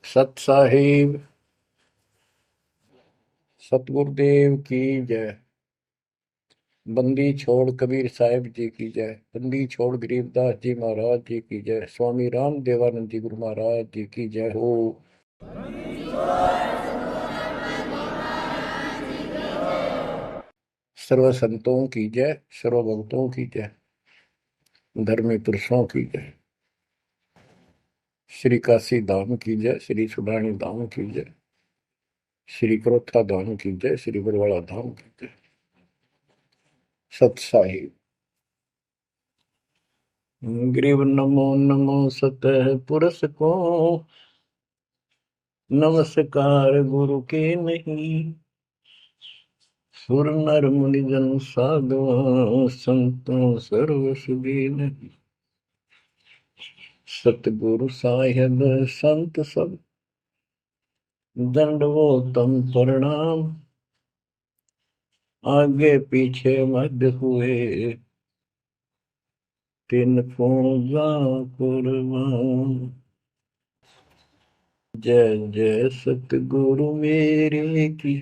सत साहिब सतगुरुदेव की जय। बंदी छोड़ कबीर साहिब जी की जय। बंदी छोड़ गरीबदास जी महाराज जी की जय। स्वामी राम देवानंद जी गुरु महाराज जी की जय हो। सर्व संतों की जय, सर्व भक्तों की जय, धर्मी पुरुषों की जय। श्री काशी धाम की जय, श्री सुडानी धाम की जय, श्री क्रोथा धाम की जय, श्री बरवाड़ा धाम की जय। सत साहिब ग्रीव नमो नमो सतह पुरुष को, नमस्कार गुरु के नहीं। सुर नर मुनि जन साधु संतों सर्व सुधी नहीं। सतगुरु साहिब संत सब दंडवोतम प्रणाम। आगे पीछे मध्य हुए तिन को जा कुर्बान। जय जय सतगुरु मेरे की,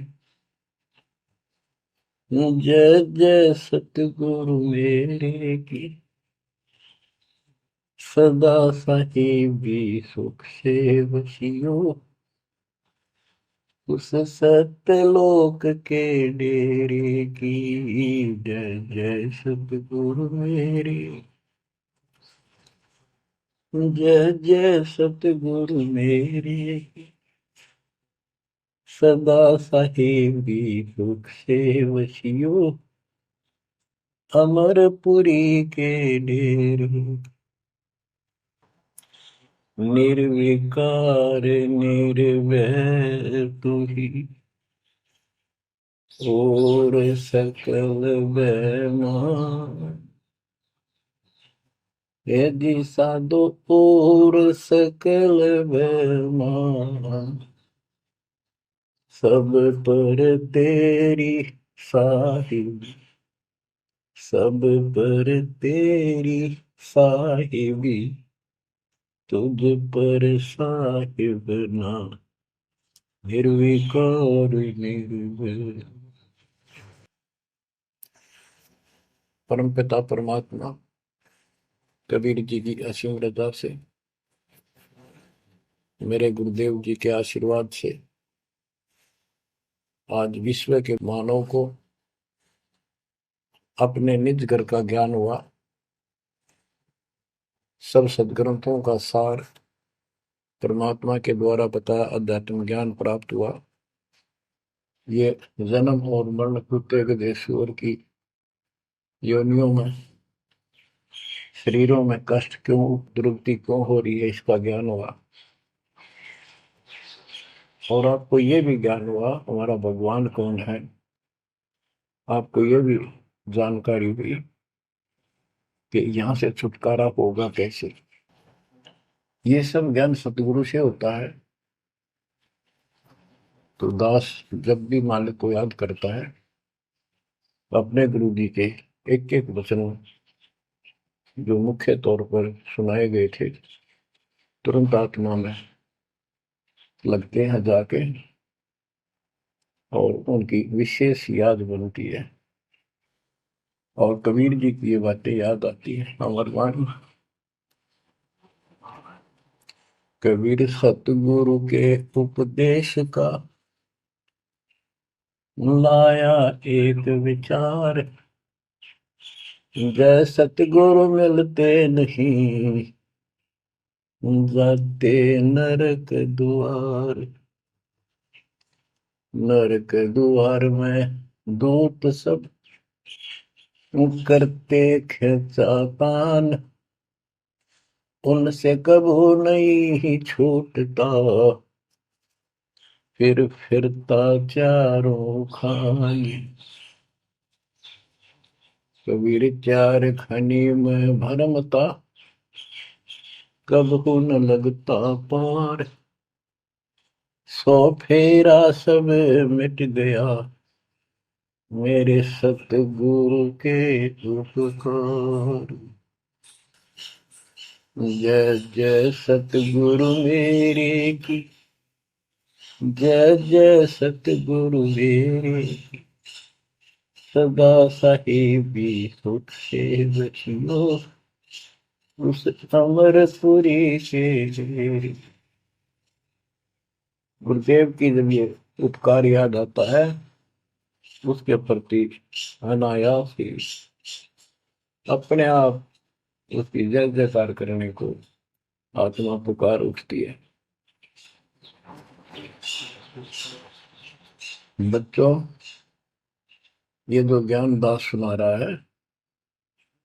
जय जय सतगुरु मेरे की। सदा साहिबी सुख से वसियो, उस सत्यलोक के डेरे की। जय जय सतगुरु मेरे, जय जय सतगुरु मेरे की। सदा साहिबी सुख से वसियो, अमरपुरी के डेरे। निर्विकार निर्भय तू ही, और सकल बेमान। यदि साधो और सकल बेमान, सब पर तेरी साहिबी, सब पर तेरी साहिबी। तुझ पर साहिब ना, निर्विकार निर्भय। परमपिता परमात्मा कबीर जी की असीम रजा से, मेरे गुरुदेव जी के आशीर्वाद से आज विश्व के मानव को अपने निज घर का ज्ञान हुआ। सब सदग्रंथों का सार परमात्मा के द्वारा बताया अध्यात्म ज्ञान प्राप्त हुआ। ये जन्म और मरण प्रत्येक देशवर की योनियों में, शरीरों में कष्ट क्यों, दुर्गति क्यों हो रही है, इसका ज्ञान हुआ। और आपको ये भी ज्ञान हुआ हमारा भगवान कौन है। आपको ये भी जानकारी हुई कि यहाँ से छुटकारा होगा कैसे। ये सब ज्ञान सतगुरु से होता है। तो दास जब भी मालिक को याद करता है, अपने गुरु जी के एक एक वचन जो मुख्य तौर पर सुनाए गए थे, तुरंत आत्मा में लगते हैं जाके, और उनकी विशेष याद बनती है। और कबीर जी की ये बातें याद आती है। अमरवाणी कबीर सतगुरु के उपदेश का लाया एक विचार। जय सतगुरु मिलते नहीं, जाते नरक द्वार। नरक द्वार में दूत सब करते खिंचातान। उनसे कबू नहीं छूटता, फिर फिरता चारों खाई। कबीर चार खनी में भरमता, कबहू न लगता पार। सौ फेरा सब मिट गया, मेरे सतगुरु के उपकार। जय जय सतगुरु मेरे की, जय जय सतगुरु मेरे, सदा साहिबी सुख से बचियो, उस अमरपुरी से। गुरुदेव की जब ये उपकार याद आता है, उसके प्रति अनायास ही अपने आप उसकी जय जयकार करने को आत्मा पुकार उठती है। बच्चों, ये जो ज्ञान दास सुना रहा है,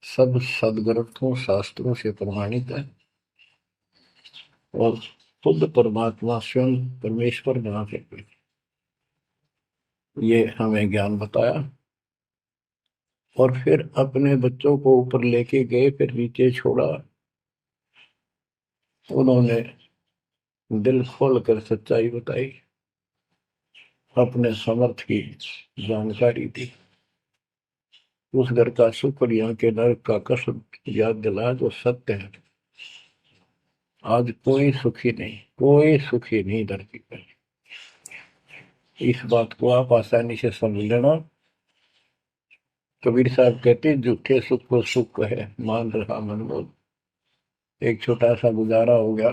सब सदग्रंथों शास्त्रों से प्रमाणित है और खुद परमात्मा स्वयं परमेश्वर बना सकते, ये हमें ज्ञान बताया। और फिर अपने बच्चों को ऊपर लेके गए, फिर नीचे छोड़ा। उन्होंने दिल खोल कर सच्चाई बताई, अपने समर्थ की जानकारी दी, उस घर का सुख और यहाँ के नरक का कष्ट याद दिलाया जो सत्य है। आज कोई सुखी नहीं, कोई सुखी नहीं धरती पर। इस बात को आप आसानी से समझ लेना। कबीर साहब कहते झूठे सुख को सुख है, मान रहा मन बोल। एक छोटा सा गुजारा हो गया,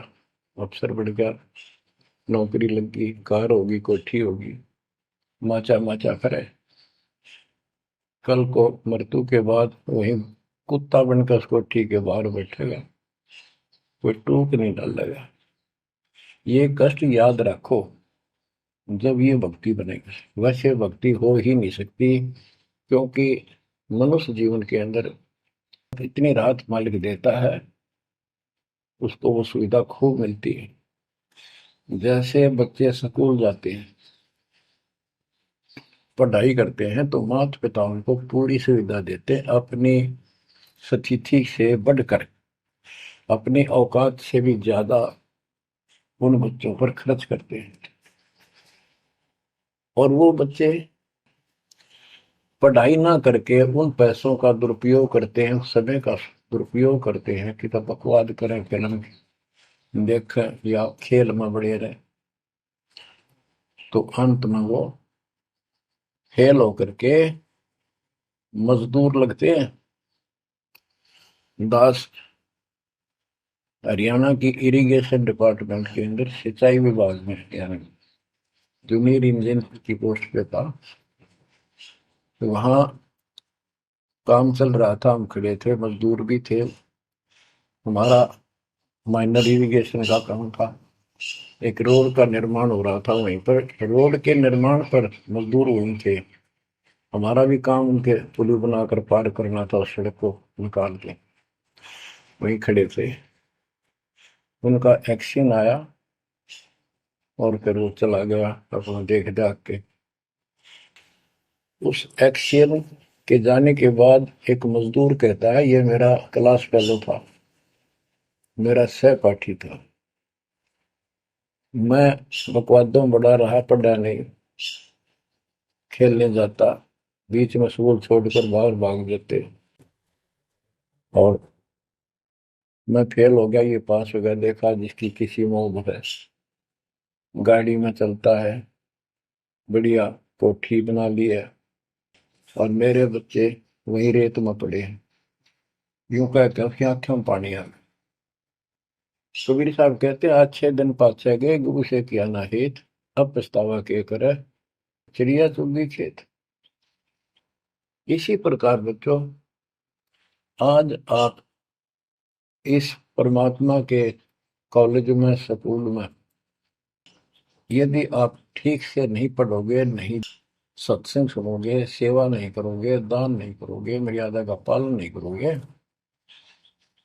अफसर बढ़ गया, नौकरी लग गई, कार होगी, कोठी होगी, माचा माचा करे। कल को मृत्यु के बाद वही कुत्ता बनकर उस कोठी के बाहर बैठेगा, कोई टूक नहीं डालेगा। ये कष्ट याद रखो जब ये भक्ति बनेगी। वैसे भक्ति हो ही नहीं सकती, क्योंकि मनुष्य जीवन के अंदर इतनी राहत मालिक देता है, उसको वो सुविधा खूब मिलती है। जैसे बच्चे स्कूल जाते हैं, पढ़ाई करते हैं, तो माता पिता उनको पूरी सुविधा देते हैं, अपनी स्थिति से बढ़कर, अपनी औकात से भी ज्यादा उन बच्चों पर खर्च करते हैं। और वो बच्चे पढ़ाई ना करके उन पैसों का दुरुपयोग करते हैं, समय का दुरुपयोग करते हैं कि तब बकवाद करें, फिल्म देखें या खेल में बढ़े रहे। तो अंत में वो फेल होकर के मजदूर लगते हैं। दास हरियाणा की इरिगेशन डिपार्टमेंट के अंदर सिंचाई विभाग में, यानी जूनियर इंजीनियर की पोस्ट पे था। तो वहां काम चल रहा था, हम खड़े थे, मजदूर भी थे। हमारा माइनर इरिगेशन का काम था। एक रोड का निर्माण हो रहा था वहीं पर। रोड के निर्माण पर मजदूर वहीं थे। हमारा भी काम उनके पुल बनाकर पार करना था, उस सड़क को निकाल के। वहीं खड़े थे, उनका एक्शन आया और फिर वो चला गया अपना देख दाख के। उस एक्शन के जाने के बाद एक मजदूर कहता है, ये मेरा क्लास फेलो था, मेरा सहपाठी था, मैं बकवादों बड़ा रहा, पढ़ा नहीं, खेलने जाता, बीच में स्कूल छोड़कर बाहर भाग जाते, और मैं फेल हो गया, ये पास हो गया। देखा जिसकी किसी में है, गाड़ी में चलता है, बढ़िया कोठी बना ली है, और मेरे बच्चे वही रेत में पड़े हैं। यूं कहते हैं, उसकी आंखों में पानी आ गया। कबीर साहब कहते हैं, आज 6 दिन पाछे गए, गुरु से किया ना हित, अब पछतावा के करे, चिड़िया चुगी खेत। इसी प्रकार बच्चों, आज आप इस परमात्मा के कॉलेज में, स्कूल में, यदि आप ठीक से नहीं पढ़ोगे, नहीं सत्संग सुनोगे, सेवा नहीं करोगे, दान नहीं करोगे, मर्यादा का पालन नहीं करोगे,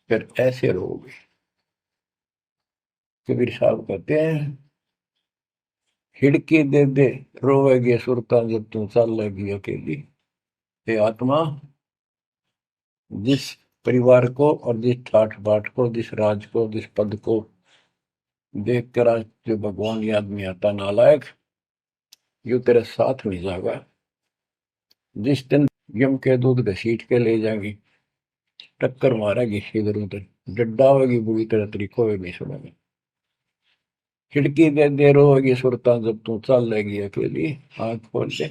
फिर ऐसे रहोगे। कबीर साहब कहते हैं, हिड़की दे दे रोवेगी सुरता जब तुम चलेगी अकेली। हे आत्मा, जिस परिवार को और जिस ठाठ बाट को, जिस राज को, जिस पद को देख कर आज जो भगवान याद नहीं आता, नालायक, यू तेरे साथ नहीं जाएगा। जिस दिन यम के दूध घसीट के ले जाएगी, टक्कर मारेगी इधर उधर, डड्डा होगी बुरी तरह, तरीकों में नहीं सुनेगी। खिड़की दे देर होगी सुरता जब तू चल लेगी अकेली, आंख खोल ले।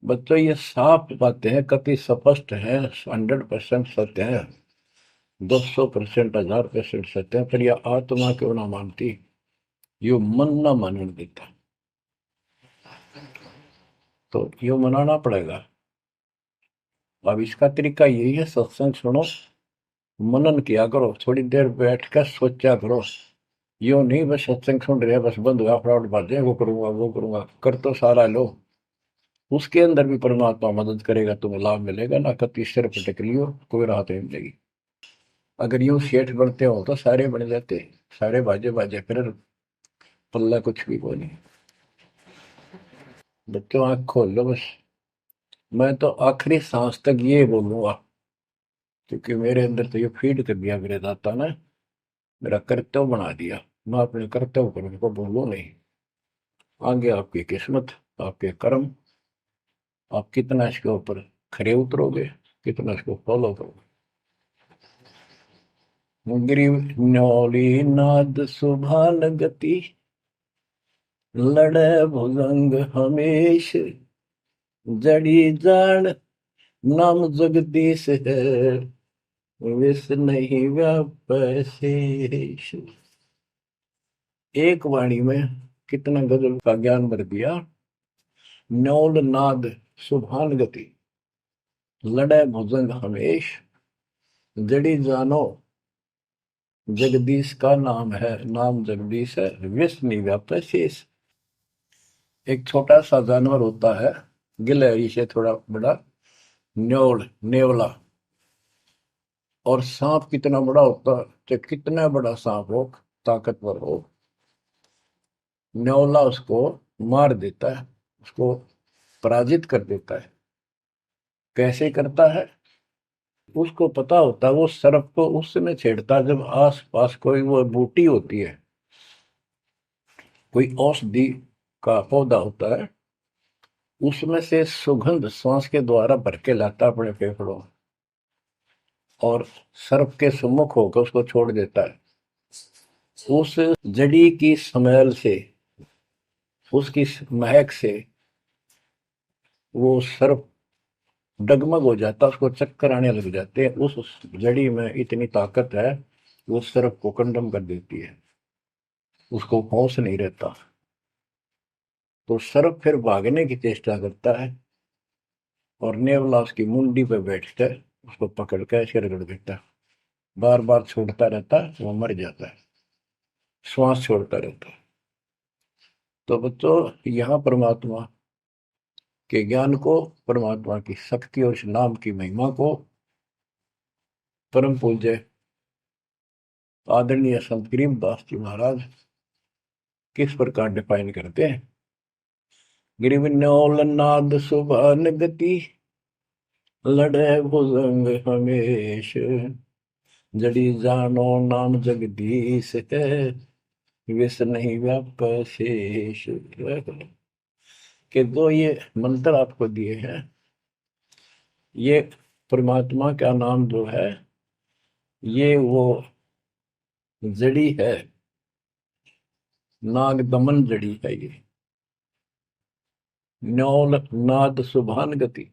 बच्चों ये साफ बातें हैं, कति स्पष्ट है, 100% सत्य है, 200%, 1000% सत्य है, पर यह आत्मा क्यों ना मानती, यो मन ना मानने देता, तो यो मनाना पड़ेगा। अब इसका तरीका यही है, सत्संग सुनो, मनन किया करो, थोड़ी देर बैठ कर सोचा करो। यो नहीं बस सत्संग सुन रहे बस बंद हुआ फटाफट बातें, वो करूंगा कर तो सारा लो, उसके अंदर भी परमात्मा मदद करेगा, तुम्हें लाभ मिलेगा ना, कति सिर पटक लियो कोई राहत नहीं मिलेगी। अगर यूं सेठ बनते हो तो सारे बन जाते, सारे बाजे बाजे, फिर पल्ला कुछ भी कोई नहीं। बच्चों आंख खोल लो बस। मैं तो आखिरी सांस तक ये बोलूंगा, क्योंकि मेरे अंदर तो ये फीड कर दिया मेरे दाता ने, मेरा कर्तव्य बना दिया, मैं अपने कर्तव्य पर उनको बोलूं नहीं। आगे आपकी किस्मत, आपके कर्म, आप कितना इसके ऊपर खरे उतरोगे, कितना इसको फॉलो करोगे। ग्रीव न्योली नाद सुभान गति, लड़े भुजंग हमेश, जड़ी जान नाम जगदीश है, विष नहीं व्यापै शेष। एक वाणी में कितना गजल का ज्ञान भर दिया। न्योल नाद सुभान गति, लड़े भुजंग हमेश, जड़ी जानो जगदीश का नाम है, नाम जगदीश है, विष नहीं व्यापै शेष। एक छोटा सा जानवर होता है, गिलहरी से थोड़ा बड़ा, न्योल नेवला, और सांप कितना बड़ा होता है, चाहे कितना बड़ा सांप हो, ताकतवर हो, न्योला उसको मार देता है, उसको पराजित कर देता है। कैसे करता है, उसको पता होता है, वो सर्प को उस समय छेड़ता है जब आस पास कोई वो बूटी होती है, कोई औषधि का पौधा होता है, उसमें से सुगंध श्वास के द्वारा भर के लाता अपने फेफड़ों, और सर्प के सम्मुख होकर उसको छोड़ देता है। उस जड़ी की स्मेल से, उसकी महक से वो सर्प डगमग हो जाता, उसको चक्कर आने लग जाते हैं। उस जड़ी में इतनी ताकत है, वो सर्प को कंडम कर देती है, उसको होश नहीं रहता। तो सर्प फिर भागने की चेष्टा करता है, और नेवला उसकी मुंडी पे बैठकर उसको पकड़ कर ऐसे रगड़ देता है, बार बार छोड़ता रहता है, वो मर जाता है, श्वास छोड़ता रहता है। तो बच्चों, यहाँ परमात्मा के ज्ञान को, परमात्मा की शक्ति और इस नाम की महिमा को परम पूज्य आदरणीय संत गरीबदास जी महाराज किस प्रकार डिफाइन करते हैं। गिरिविन्योल नाद सुभान गति, लड़े भुजंग हमेश, जड़ी जानो नाम जगदीश है, विष नहीं व्याप शेष। के दो ये मंत्र आपको दिए हैं, ये परमात्मा का नाम जो है, ये वो जड़ी है, नाग दमन जड़ी है ये। न्योल नाद सुभान गति,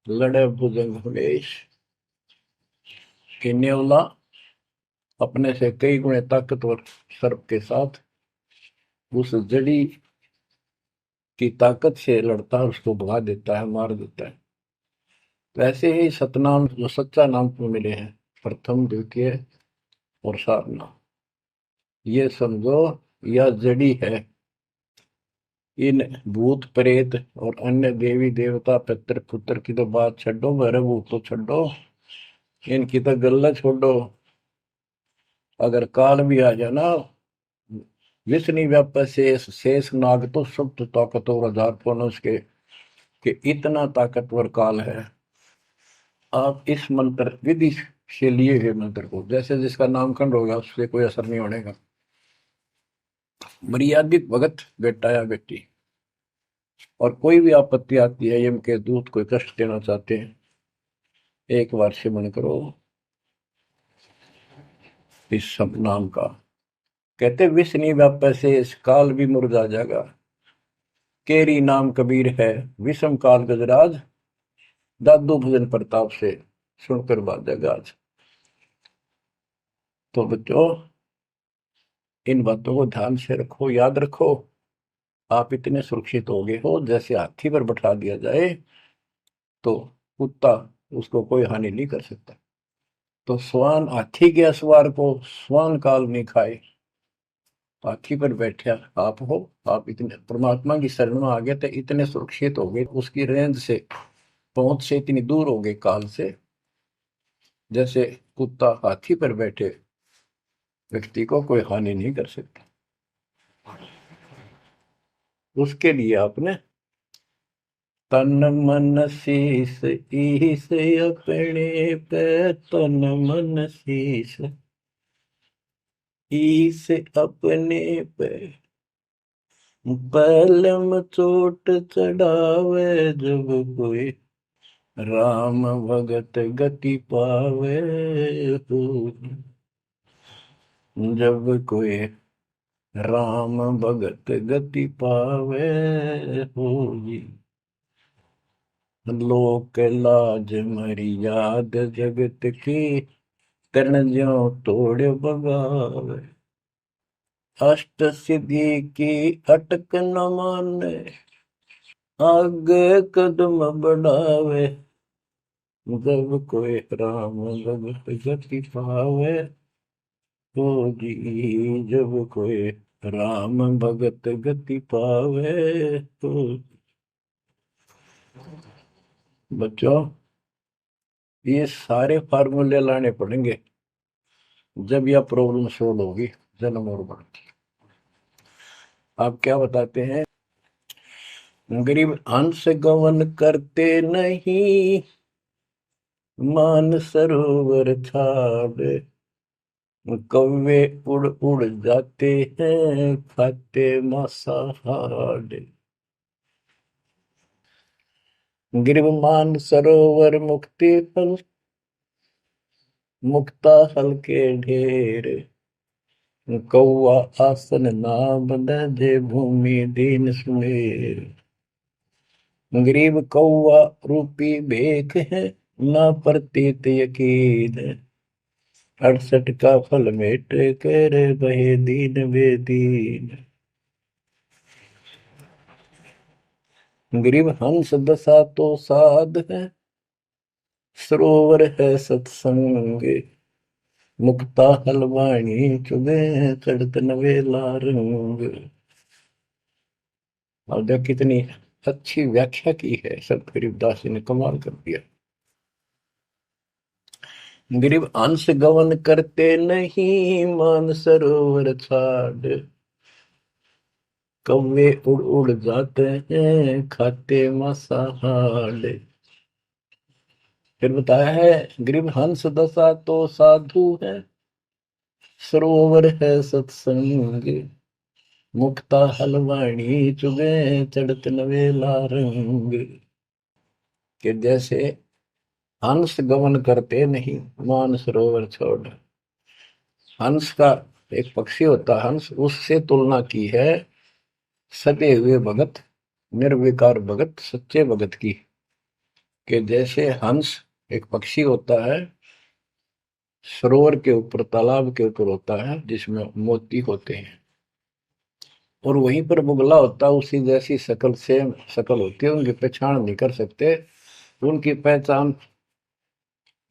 लड़े भुजंग हमेश, कि न्योला अपने से कई गुणे ताकतवर सर्प के साथ उस जड़ी की ताकत से लड़ता है, उसको भगा देता है, मार देता है। वैसे ही सतनाम जो सच्चा नाम को मिले हैं, प्रथम द्वितीय और सारनाम, ये समझो यह जड़ी है। इन भूत प्रेत और अन्य देवी देवता पितर पुत्र की तो बात छोड़ो, भरे भूत तो छोड़ो, इनकी तो गल्ला छोड़ो। अगर काल भी आ जाए ना, विष नहीं व्याप शेष, शेष नाग तो सुप्त ताकतवर हजार पुनः के, कि इतना ताकतवर काल है। आप इस मंत्र विधि से लिए हुए मंत्र को, जैसे जिसका नामकरण होगा उससे कोई असर नहीं होने का। मर्यादित भगत बेटा या बेटी, और कोई भी आपत्ति आती है, यम के दूत कोई कष्ट देना चाहते हैं, एक बार सिमरन करो इस सब नाम का, कहते विष नहीं व्यापै से इस काल भी मुरझा जाएगा, केरी नाम कबीर है विषम काल गजराज, दादू भजन प्रताप से सुनकर बाजा गाज। तो बच्चों इन बातों को ध्यान से रखो, याद रखो। आप इतने सुरक्षित हो गए हो, जैसे हाथी पर बैठा दिया जाए तो कुत्ता उसको कोई हानि नहीं कर सकता। तो स्वान हाथी के असवार को स्वान काल नहीं खाए, हाथी पर बैठा आप हो। आप इतने परमात्मा की शरण में आ गए थे, इतने सुरक्षित हो गए, उसकी रेंज से पहुंच से इतनी दूर हो गए काल से, जैसे कुत्ता हाथी पर बैठे व्यक्ति को कोई हानि नहीं कर सकता। उसके लिए आपने तन मन शीस ईस अपने पे, तन मन शीस ईस अपने पे, पलम चोट चढ़ावे जब कोई, राम भगत गति पावे हो। जब कोई राम भगत गति पावे हो जी, लोक लाज मर्याद जगत की, तरण ज्यों तोड़ बगावे। अष्ट सिद्धि की अटक न माने, आगे कदम बढ़ावे। जब कोई राम भगत गति पावे तो जी, जब कोई राम भगत गति पावे तो। बच्चों ये सारे फार्मूले लाने पड़ेंगे जब यह प्रॉब्लम सोल्व होगी जन्म और मरण की। आप क्या बताते हैं? गरीब हंस गवन करते नहीं, मान सरोवर छाड़, कौवे उड़ उड़ जाते हैं खाते मांसाहार। गिरव मान सरोवर मुक्ति फल, मुक्ता हल के ढेर, कौआ आसन ना बंधे भूमि दीन सुमेर। गरीब कौआ रूपी भेख है, ना प्रतीत यकीन, 68 का फल मेट कर बहे दीन बेदीन। गरीब हंस दशा तो साध है, सरोवर है सत्संग, मुक्ता हलवाणी चुगे चढ़त नवेला रंग। और देख कितनी अच्छी व्याख्या की है संत गरीबदास जी ने, कमाल कर दिया। गरीब अंश गवन करते नहीं, मान सरोवर छाड़, कौवे उड़ उड़ जाते हैं खाते मांसाहार। फिर बताया है गरीब हंस दशा तो साधु है, सरोवर है सत्संग, मुक्ता हलवाणी चुगे चढ़त नवेला रंग। कि जैसे हंस गमन करते नहीं, मान सरोवर छोड़। हंस का एक पक्षी होता हंस, उससे तुलना की है सदे हुए भगत, निर्विकार भगत, सच्चे भगत की। कि जैसे हंस एक पक्षी होता है, सरोवर के ऊपर तालाब के ऊपर होता है जिसमें मोती होते हैं, और वहीं पर बुगला होता है, उसी जैसी शकल सेम शकल होती है, उनकी पहचान नहीं कर सकते। उनकी पहचान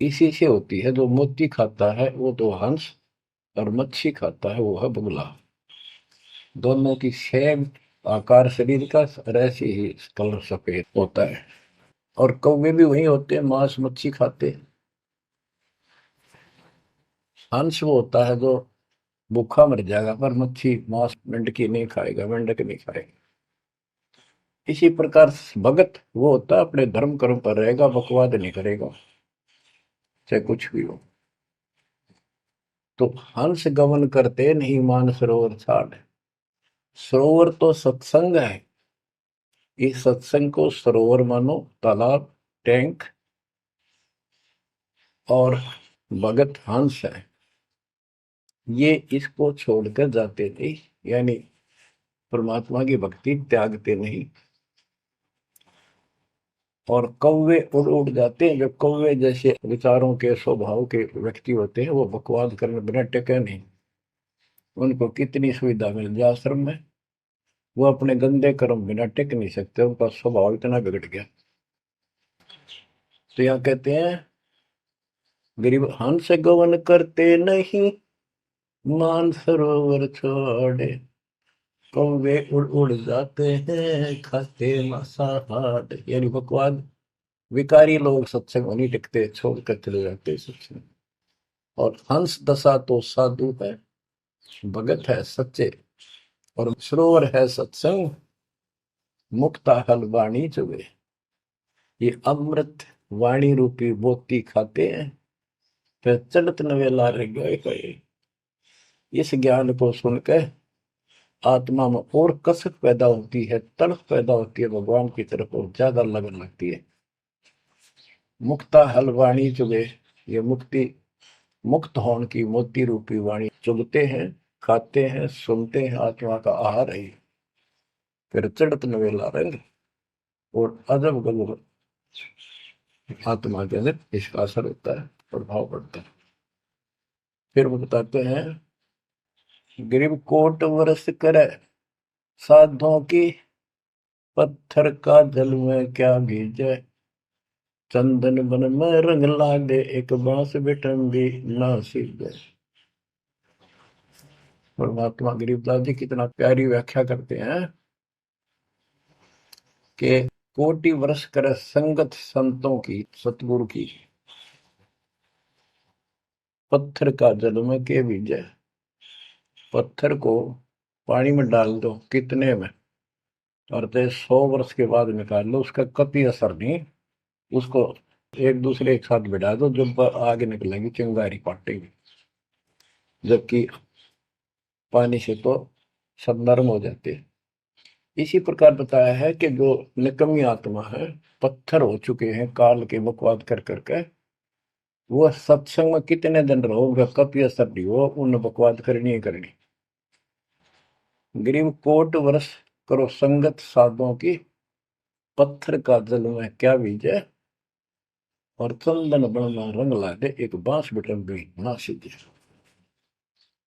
इसी से होती है, जो मोती खाता है वो तो हंस, और मच्छी खाता है वो है बुगला। दोनों की सेम आकार शरीर का, और ऐसे ही कलर सफेद होता है। और कौवे भी वही होते हैं, मांस मच्छी खाते हैं। हंस वो होता है जो भूखा मर जाएगा, पर मच्छी मांस मेंढकी नहीं खाएगा, मेंढक नहीं खाएगा। इसी प्रकार भगत वो होता है अपने धर्म कर्म पर रहेगा, बकवाद नहीं करेगा चाहे कुछ भी हो। तो हंस गमन करते नहीं, मान सरोवर छाड़। सरोवर तो सत्संग है, इस सत्संग को सरोवर मानो, तालाब, टैंक, और भगत हंस है। ये इसको छोड़कर जाते नहीं, यानी परमात्मा की भक्ति त्यागते नहीं। और कौवे उड़ उड़ जाते हैं। जो कौवे जैसे विचारों के स्वभाव के व्यक्ति होते हैं, वो बकवाद करने बिना टेके नहीं। उनको कितनी सुविधा मिल जाए आश्रम में, वो अपने गंदे कर्म बिना टिक नहीं सकते। उनका स्वभाव इतना बिगड़ गया। तो यहाँ कहते हैं, गरीब हंस गवन करते नहीं, मान सरोवर छोड़े, कौवे उड़ उड़ जाते हैं, खाते मांसाहार। यानी बकवाद विकारी लोग सत्संग में नहीं टिकते, छोड़कर चले जाते सत्संग। और हंस दशा तो साधु है, भगत है सच्चे, और सरोवर है सत्संग, मुक्ता हल वाणी चुबे। ये अमृत वाणी रूपी मोती खाते हैं, फिर चलत नवेला रह गए। इस ज्ञान को सुनकर आत्मा में और कसक पैदा होती है, तड़प पैदा होती है भगवान की तरफ, और ज्यादा लगन लगती है। मुक्ता हल वाणी चुगे, ये मुक्ति मुक्त होने की मोती रूपी वाणी चुगते हैं, खाते हैं, सुनते हैं, आत्मा का आहार है। फिर चढ़त नवेला रंग, और अजब गजब आत्मा के अंदर इसका असर होता है, प्रभाव पड़ता है। फिर वो बताते हैं, गरीब कोट वर्ष करे साधों की, पत्थर का जल में क्या भीजे, चंदन बन में रंग लागे, एक बांस बिठन भी ना सीखे। परमात्मा गरीबदास जी कितना प्यारी व्याख्या करते हैं कि कोटि वर्ष करे संगत संतों की, सतगुरु की, पत्थर का जल में के भीजे। पत्थर को पानी में डाल दो कितने में, और 100 वर्ष के बाद निकाल लो, उसका कभी असर नहीं। उसको एक दूसरे एक साथ बिठा दो, जब आगे निकलेंगी चिंगारी काटेगी, जबकि पानी से तो सब नरम हो जाते हैं। इसी प्रकार बताया है कि जो निकम्मी आत्मा है, पत्थर हो चुके हैं काल के बकवाद कर करके, वो सत्संग में कितने दिन रहो, उनका कभी असर नहीं हो, उन बकवाद करनी ही करनी। गरीब कोट वर्ष करो संगत साधुओं की, पत्थर का जल में क्या बीजे, और चंदन बन में रंग ला दे, एक बांस बिटन भी ना सीधे।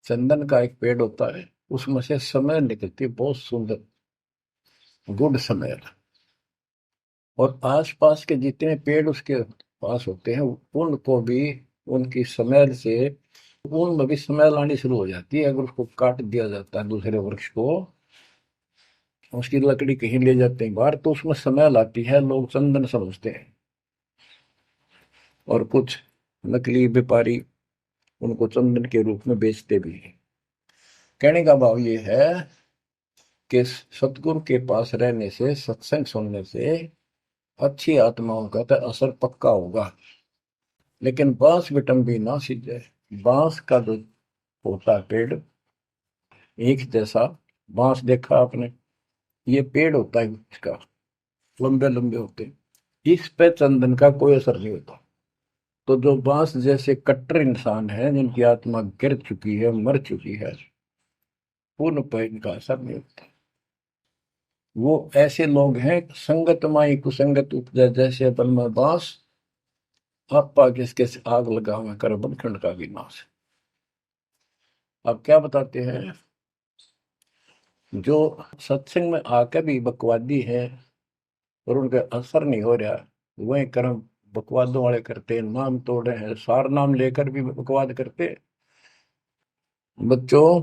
चंदन का एक पेड़ होता है, उसमें से समय निकलती है, बहुत सुंदर गुड समय। और आसपास के जितने पेड़ उसके पास होते हैं, उनको भी उनकी स्मेल से उनमें भी स्मेल आनी शुरू हो जाती है। अगर उसको काट दिया जाता है दूसरे वृक्ष को, उसकी लकड़ी कहीं ले जाते हैं बाहर, तो उसमें स्मेल आती है, लोग चंदन समझते हैं। और कुछ नकली व्यापारी उनको चंदन के रूप में बेचते भी हैं। कहने का भाव ये है कि सतगुरु के पास रहने से, सत्संग सुनने से अच्छी आत्माओं का तो असर पक्का होगा। लेकिन बांस बिटम भी ना सीधे। बांस का जो होता है पेड़, एक जैसा बांस देखा आपने, ये पेड़ होता है इसका, लंबे लंबे होते हैं, इस पे चंदन का कोई असर नहीं होता। तो जो बांस जैसे कट्टर इंसान है, जिनकी आत्मा गिर चुकी है, मर चुकी है, उन पर इनका असर नहीं होता। वो ऐसे लोग हैं, संगत माई कुसंगत उपजा, जैसे अपन में बांस, आपा किसके से आग लगा हुआ कर बनखंड का विनाश। अब क्या बताते हैं, जो सत्संग में आकर भी बकवादी है और उनका असर नहीं हो रहा, वही कर्म बकवादों वाले करते हैं, नाम तोड़ रहे हैं, सार नाम लेकर भी बकवाद करते हैं। बच्चों,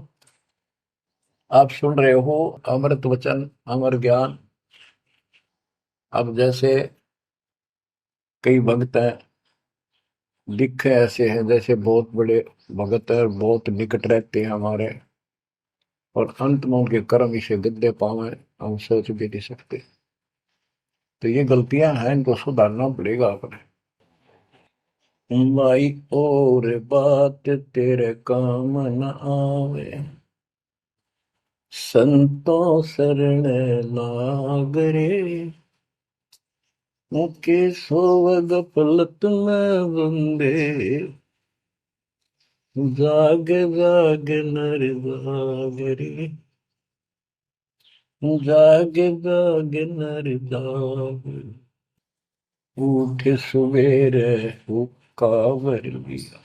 आप सुन रहे हो अमृत वचन, अमर ज्ञान। अब जैसे कई भक्त हैं, दिखे ऐसे हैं जैसे बहुत बड़े भगत है, बहुत निकट रहते हैं हमारे, और अंत में उनके कर्म इसे गद्दे पावे, हम सोच भी नहीं सकते। तो ये गलतियां हैं, इनको सुधारना पड़ेगा अपने। भाई और बात तेरे काम न आवे, संतों शरण लाग रे, मुके सोवग पलत में बंदे, जाग जाग नर जाग रे, जाग जाग नर जाग, उठ सवेरे हुक्कावर लिया,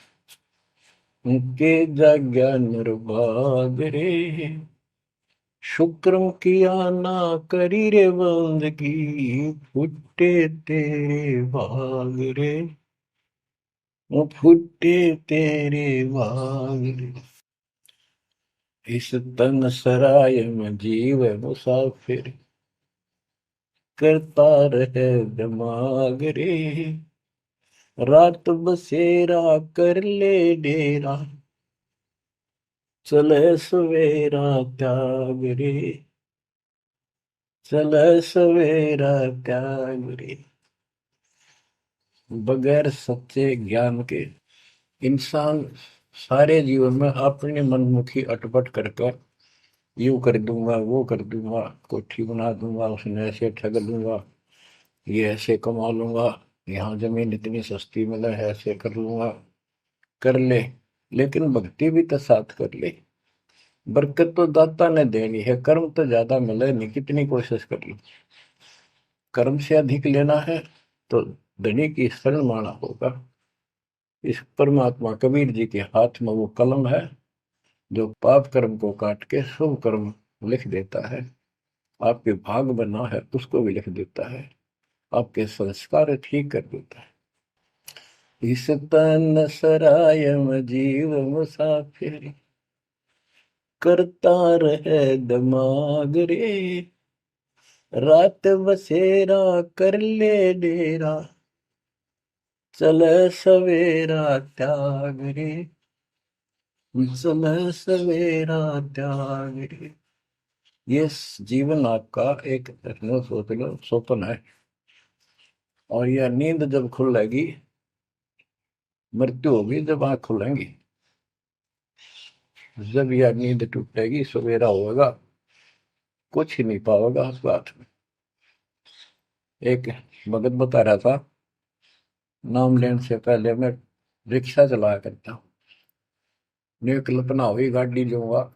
के जाग्या नर भाग रे, शुक्रम किया ना करी रे बंदगी, फुटे तेरे भाग रे, वो फुटे तेरे भाग रे। इस तन सराय में जीव मुसाफिर, करता रहे दिमाग रे, रात बसेरा कर ले डेरा, चले सवेरा त्याग रे, चले सवेरा त्याग रे। बगैर सच्चे ज्ञान के इंसान सारे जीवन में अपनी मनमुखी अटपट करके, यूं कर दूंगा वो कर दूंगा, कोठी बना दूंगा, उसने ऐसे ठग लूंगा, ये ऐसे कमा लूंगा, यहाँ जमीन इतनी सस्ती मिले है, ऐसे कर लूंगा, कर ले। लेकिन भक्ति भी तो साथ कर ले, बरकत तो दाता ने देनी है, कर्म तो ज्यादा मिले नहीं, कितनी कोशिश कर लो, कर्म से अधिक लेना है तो धनी की शरण माना होगा। इस परमात्मा कबीर जी के हाथ में वो कलम है जो पाप कर्म को काट के शुभ कर्म लिख देता है, आपके भाग बना है उसको भी लिख देता है, आपके संस्कार ठीक कर देता है। इस तन सराय में जीव मुसाफिर, करता रहे दिमाग रे, रात बसेरा कर ले डेरा, चले सवेरा त्याग रे, चले सवेरा त्याग रे। ये जीवन आपका एक सोच लो स्वप्न है, और यह नींद जब खुलेगी, मृत्यु होगी जब आंख खुलेंगी, जब यह नींद टूटेगी सवेरा होगा, कुछ ही नहीं पाओगा उस बात में। एक भगत बता रहा था, नाम लेने से पहले मैं रिक्शा चलाया करता हूँ, ने कल्पना हुई गाड़ी लूंगा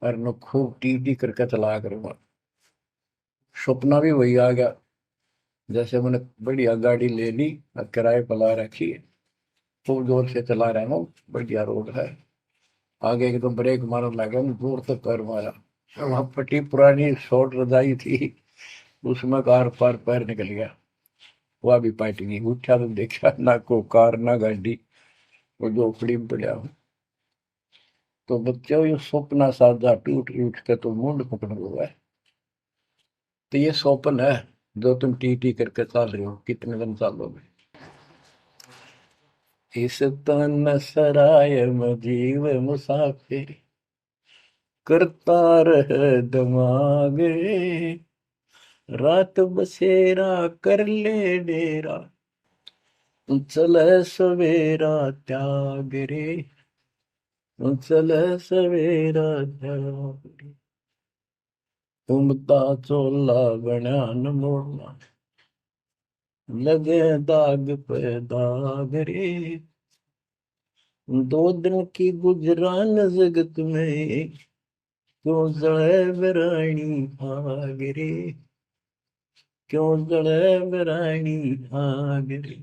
और मैं खूब टी टी करके चलाया करूंगा, सपना भी वही आ गया। जैसे मैंने बढ़िया गाड़ी ले ली और किराए पर ला रखी, खूब जोर से चला रहा हूँ, बढ़िया रोड है, आगे एकदम ब्रेक मारने लगा, जोर से पैर मारा, वहां फटी पुरानी शॉर्ट रजाई थी, उसमें कार पार पैर निकल गया, वह भी पाट गई, उठा तो देखा ना को कार ना गाड़ी, वो झोपड़ी में पड़ा हूँ। तो बच्चों ये स्वप्न साजा टूट उठ के तो मुंड पकड़ हुआ है, तो ये स्वप्न है जो तुम टी टी करके चल रहे हो, कितने दिन चलोगे। इस तन सराय में जीव मुसाफिर, करता रहे दिमाग रे, रात बसेरा कर ले डेरा, चले सवेरा त्याग रे, चले सवेरा त्याग रे। घूमता चोला बना न मोड़ना, लगे दाग पे दाग रे, दो दिन की गुजरान जगत में, क्यों जड़े बरानी आग रे, क्यों जड़े बरानी आग रे।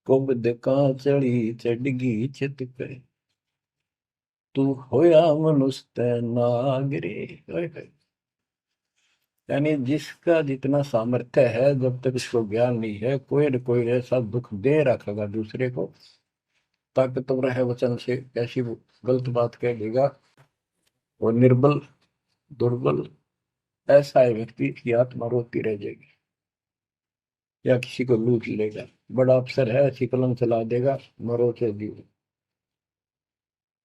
कुबद का चढ़ी चढ़गी चित पे, तू होया मनुष्य नाग रे। ओए होए। यानी जिसका जितना सामर्थ्य है, जब तक इसको ज्ञान नहीं है, कोई न कोई ऐसा दुख दे रखेगा दूसरे को, ताकतवर है वचन से ऐसी वो गलत बात कह देगा, वो निर्बल दुर्बल ऐसा है व्यक्ति की आत्मा रोती रह जाएगी, या किसी को लूट लेगा, बड़ा अफसर है ऐसी कलम चला देगा, मरो से जियो,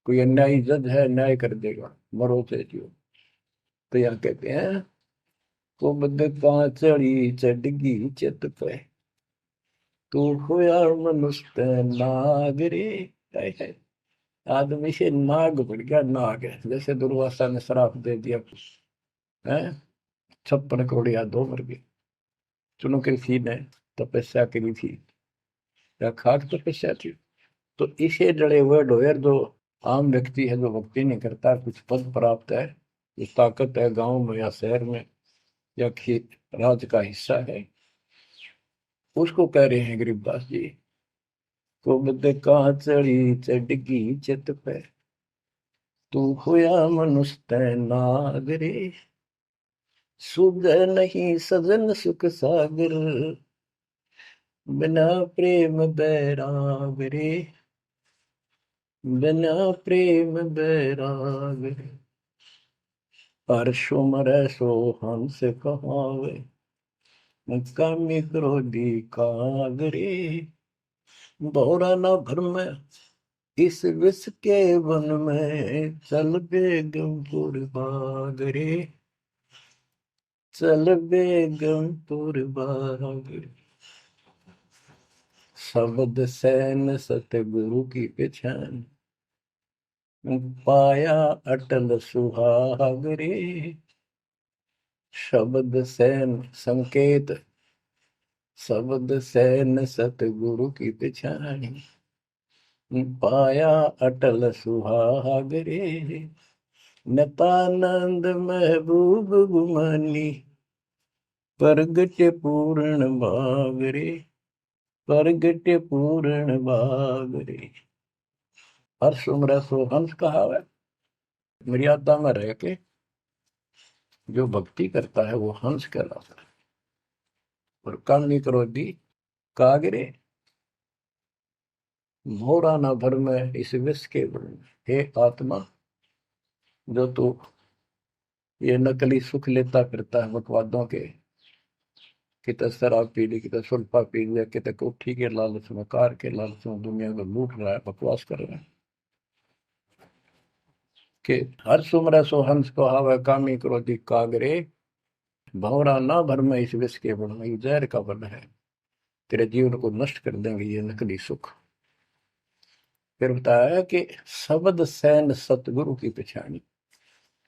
कोई अन्यायी जज है न्याय कर देगा, मरो से जियो। तो यह कहते हैं, कुबद का चढ़ी चढ़गी चित पे, तू होया मनुष्य नाग रे। हाय हाय। आदमी से नाग बढ़ गया, नाग है, जैसे दुर्वासा ने श्राप दे दिया है, 56 करोड़ यादव मर गए। चुनो कृषि ने तपस्या करी थी, या खाक तपस्या थी, तो इसे जड़े हुए ढोयर जो आम व्यक्ति है, जो भक्ति नहीं करता, कुछ पद प्राप्त है, कुछ ताकत है गांव में या शहर में या राज का हिस्सा है, उसको कह रहे हैं गरीबदास जी, कुबद कहाँ चढ़ी चढ़गी चित पे, तू होया मनुष्य तै नागरे, सुध नहीं सजन सुख सागर, बिना प्रेम बैराग रे, बिना प्रेम बैराग रे, परशु मरै सो हंस कहावे, कामी क्रोधी कागरे, बहुरा न भरम इस विष के वन में, चल बेगमपुर बागरे, चल बेगमपुर बागरे। शब्द सैन सतगुरु की पहचान, पाया अटल सुहागरे, शब्द सैन संकेत, शब्द सैन सतगुरु की पहचान, पाया अटल सुहागरे, नतानंद महबूब गुमानी, प्रगट पूर्ण भागरे, प्रगट पूर्ण भागरे। हर्ष उम्र सो हंस कहा है, मर्यादा में रह के जो भक्ति करता है वो हंस कहलाता है। और कामी क्रोधी कागरे, मोरा न भर में इस विष के गुण, हे आत्मा, जो तू ये नकली सुख लेता फिरता है बकवादों के, कितने शराब पी ली, कितने सुल्फा पी लिया, कितने कोठी के लालच में, कार के लालच में दुनिया को लूट रहा है, बकवास कर रहा है कि हर सुमर सो हंस को हावे, कामी क्रोधी कागरे, भंवरा ना भर में इस विष के बन में, जहर का बन है, तेरे जीवन को नष्ट कर देंगे ये नकली सुख। फिर बताया कि शब्द सैन सतगुरु की पहचानी,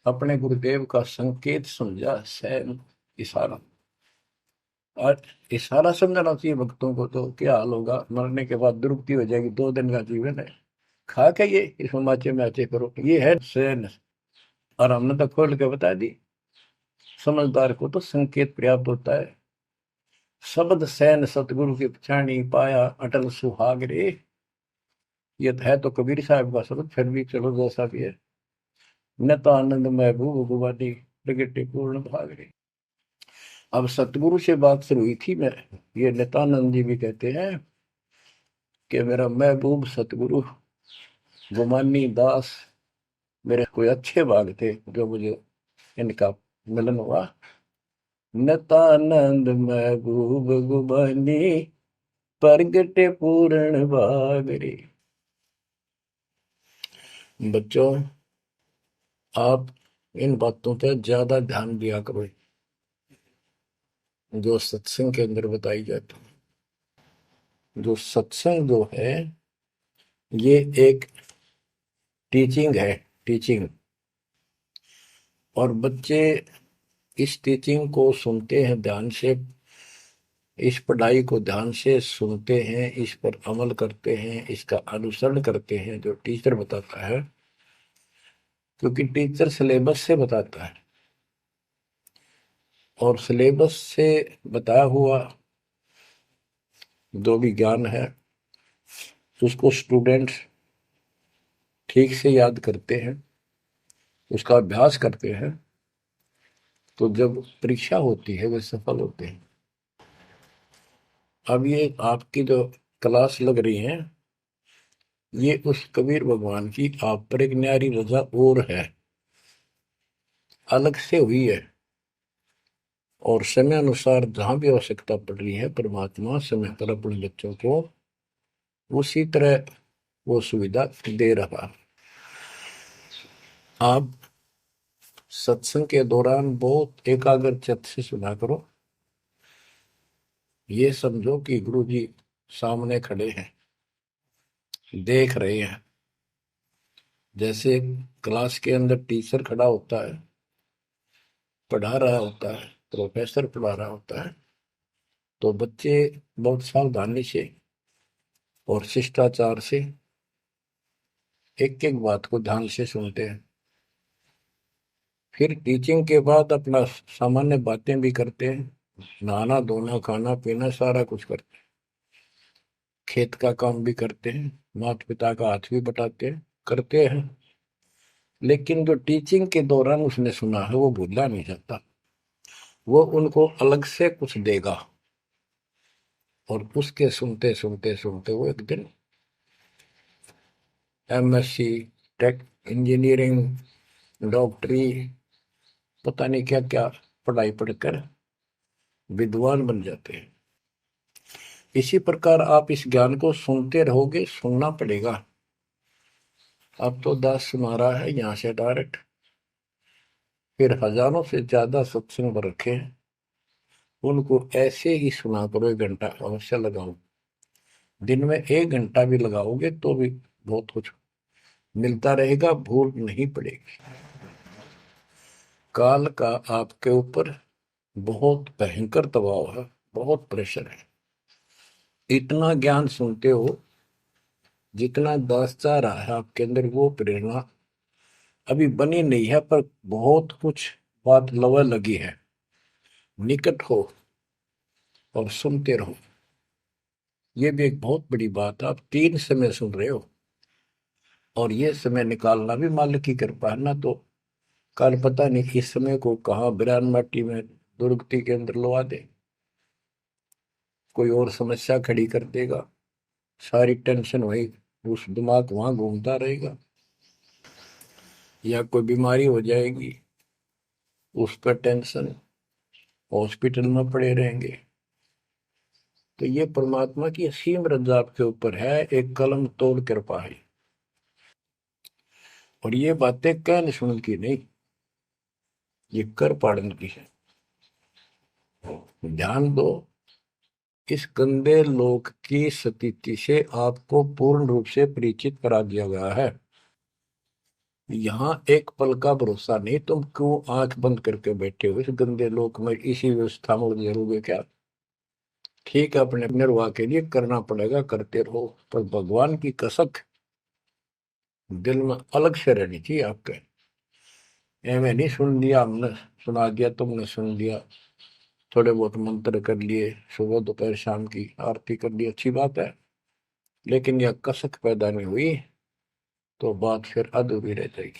अपने गुरुदेव का संकेत समझा, सैन इशारा, और इशारा समझना चाहिए भक्तों को, तो क्या हाल होगा, मरने के बाद दुर्गति हो जाएगी, 2 दिन का जीवन है, खा के ये इस माचे में आचे करो, ये है सैन। और हमने तो खोल के बता दी, समझदार को तो संकेत पर्याप्त होता है। शब्द सैन सतगुरु की पहचानी, पाया अटल सुहागरे, ये है तो कबीर साहब का शब्द, फिर भी चलो जैसा भी है, न तो आनंद महबूब गुवानी, प्रगटे पूर्ण भागरे। अब सतगुरु से बात शुरू हुई थी, मैं ये नित्यानंद जी भी कहते हैं कि मेरा महबूब सतगुरु गुमानी दास, मेरे कोई अच्छे भाग थे जो मुझे इनका मिलन हुआ। नित्यानंद महबूब गुमानी, प्रगटे पूर्ण भागरे। बच्चों, आप इन बातों पर ज्यादा ध्यान दिया करो जो सत्संग के अंदर बताई जाती है। जो सत्संग जो है ये एक टीचिंग है, टीचिंग, और बच्चे इस टीचिंग को सुनते हैं ध्यान से, इस पढ़ाई को ध्यान से सुनते हैं, इस पर अमल करते हैं, इसका अनुसरण करते हैं जो टीचर बताता है, क्योंकि टीचर सिलेबस से बताता है, और सिलेबस से बताया हुआ जो भी ज्ञान है उसको स्टूडेंट्स ठीक से याद करते हैं, उसका अभ्यास करते हैं, तो जब परीक्षा होती है वे सफल होते हैं। अब ये आपकी जो क्लास लग रही है, ये उस कबीर भगवान की आप पर एक न्यारी रजा और है, अलग से हुई है, और समय अनुसार जहां भी आवश्यकता पड़ रही है परमात्मा समय पर अपने बच्चों को उसी तरह वो सुविधा दे रहा। आप सत्संग के दौरान बहुत एकाग्र चित्त से सुना करो, ये समझो कि गुरु जी सामने खड़े हैं, देख रहे हैं। जैसे क्लास के अंदर टीचर खड़ा होता है, पढ़ा रहा होता है, प्रोफेसर पढ़ा रहा होता है, तो बच्चे बहुत सावधानी से और शिष्टाचार से एक एक बात को ध्यान से सुनते हैं। फिर टीचिंग के बाद अपना सामान्य बातें भी करते हैं, नहाना धोना खाना पीना सारा कुछ करते हैं, खेत का काम भी करते हैं, माता पिता का हाथ भी बटाते हैं, करते हैं। लेकिन जो टीचिंग के दौरान उसने सुना है वो भूलना नहीं चाहता। वो उनको अलग से कुछ देगा, और उसके सुनते सुनते सुनते वो एक दिन एमएससी, टेक, इंजीनियरिंग, डॉक्टरी, पता नहीं क्या क्या पढ़ाई पढ़कर विद्वान बन जाते हैं। इसी प्रकार आप इस ज्ञान को सुनते रहोगे, सुनना पड़ेगा। अब तो दास सुना रहा है यहाँ से डायरेक्ट, फिर हजारों से ज्यादा सत्संग रखे हैं, उनको ऐसे ही सुना करो। 1 घंटा अवश्य लगाओ, दिन में 1 घंटा भी लगाओगे तो भी बहुत कुछ मिलता रहेगा, भूल नहीं पड़ेगी। काल का आपके ऊपर बहुत भयंकर दबाव है, बहुत प्रेशर है। इतना ज्ञान सुनते हो, जितना दास चाह रहा है आपके अंदर वो प्रेरणा अभी बनी नहीं है, पर बहुत कुछ बात लवा लगी है। निकट हो और सुनते रहो। ये भी एक बहुत बड़ी बात है। आप 3 समय सुन रहे हो, और ये समय निकालना भी मालिक की कृपा है ना। तो कल पता नहीं इस समय को कहाँ बिरान माटी में दुर्गति के अंदर लवा दे, कोई और समस्या खड़ी कर देगा, सारी टेंशन वही, उस दिमाग वहां घूमता रहेगा, या कोई बीमारी हो जाएगी उस पर टेंशन, हॉस्पिटल में पड़े रहेंगे। तो ये परमात्मा की असीम रजा आपके ऊपर है, एक कलम तोड़ कृपा है। और ये बातें कहने सुन की नहीं, ये कर पाड़न की है। ध्यान दो, इस गंदे लोक की स्थिति से आपको पूर्ण रूप से परिचित करा दिया गया है। यहाँ एक पल का भरोसा नहीं, तुम क्यों आंख बंद करके बैठे हो इस गंदे लोक में, इसी व्यवस्था में उलझे रहोगे क्या? ठीक है, अपने निर्वाह के लिए करना पड़ेगा, करते रहो, पर भगवान की कसक दिल में अलग से रहनी चाहिए आपके। एवं नहीं सुन लिया हमने, सुना दिया तुमने, सुन लिया, थोड़े बहुत मंत्र कर लिए, सुबह दोपहर शाम की आरती कर ली, अच्छी बात है, लेकिन यह कसक पैदा नहीं हुई तो बात फिर अधूरी रह जाएगी।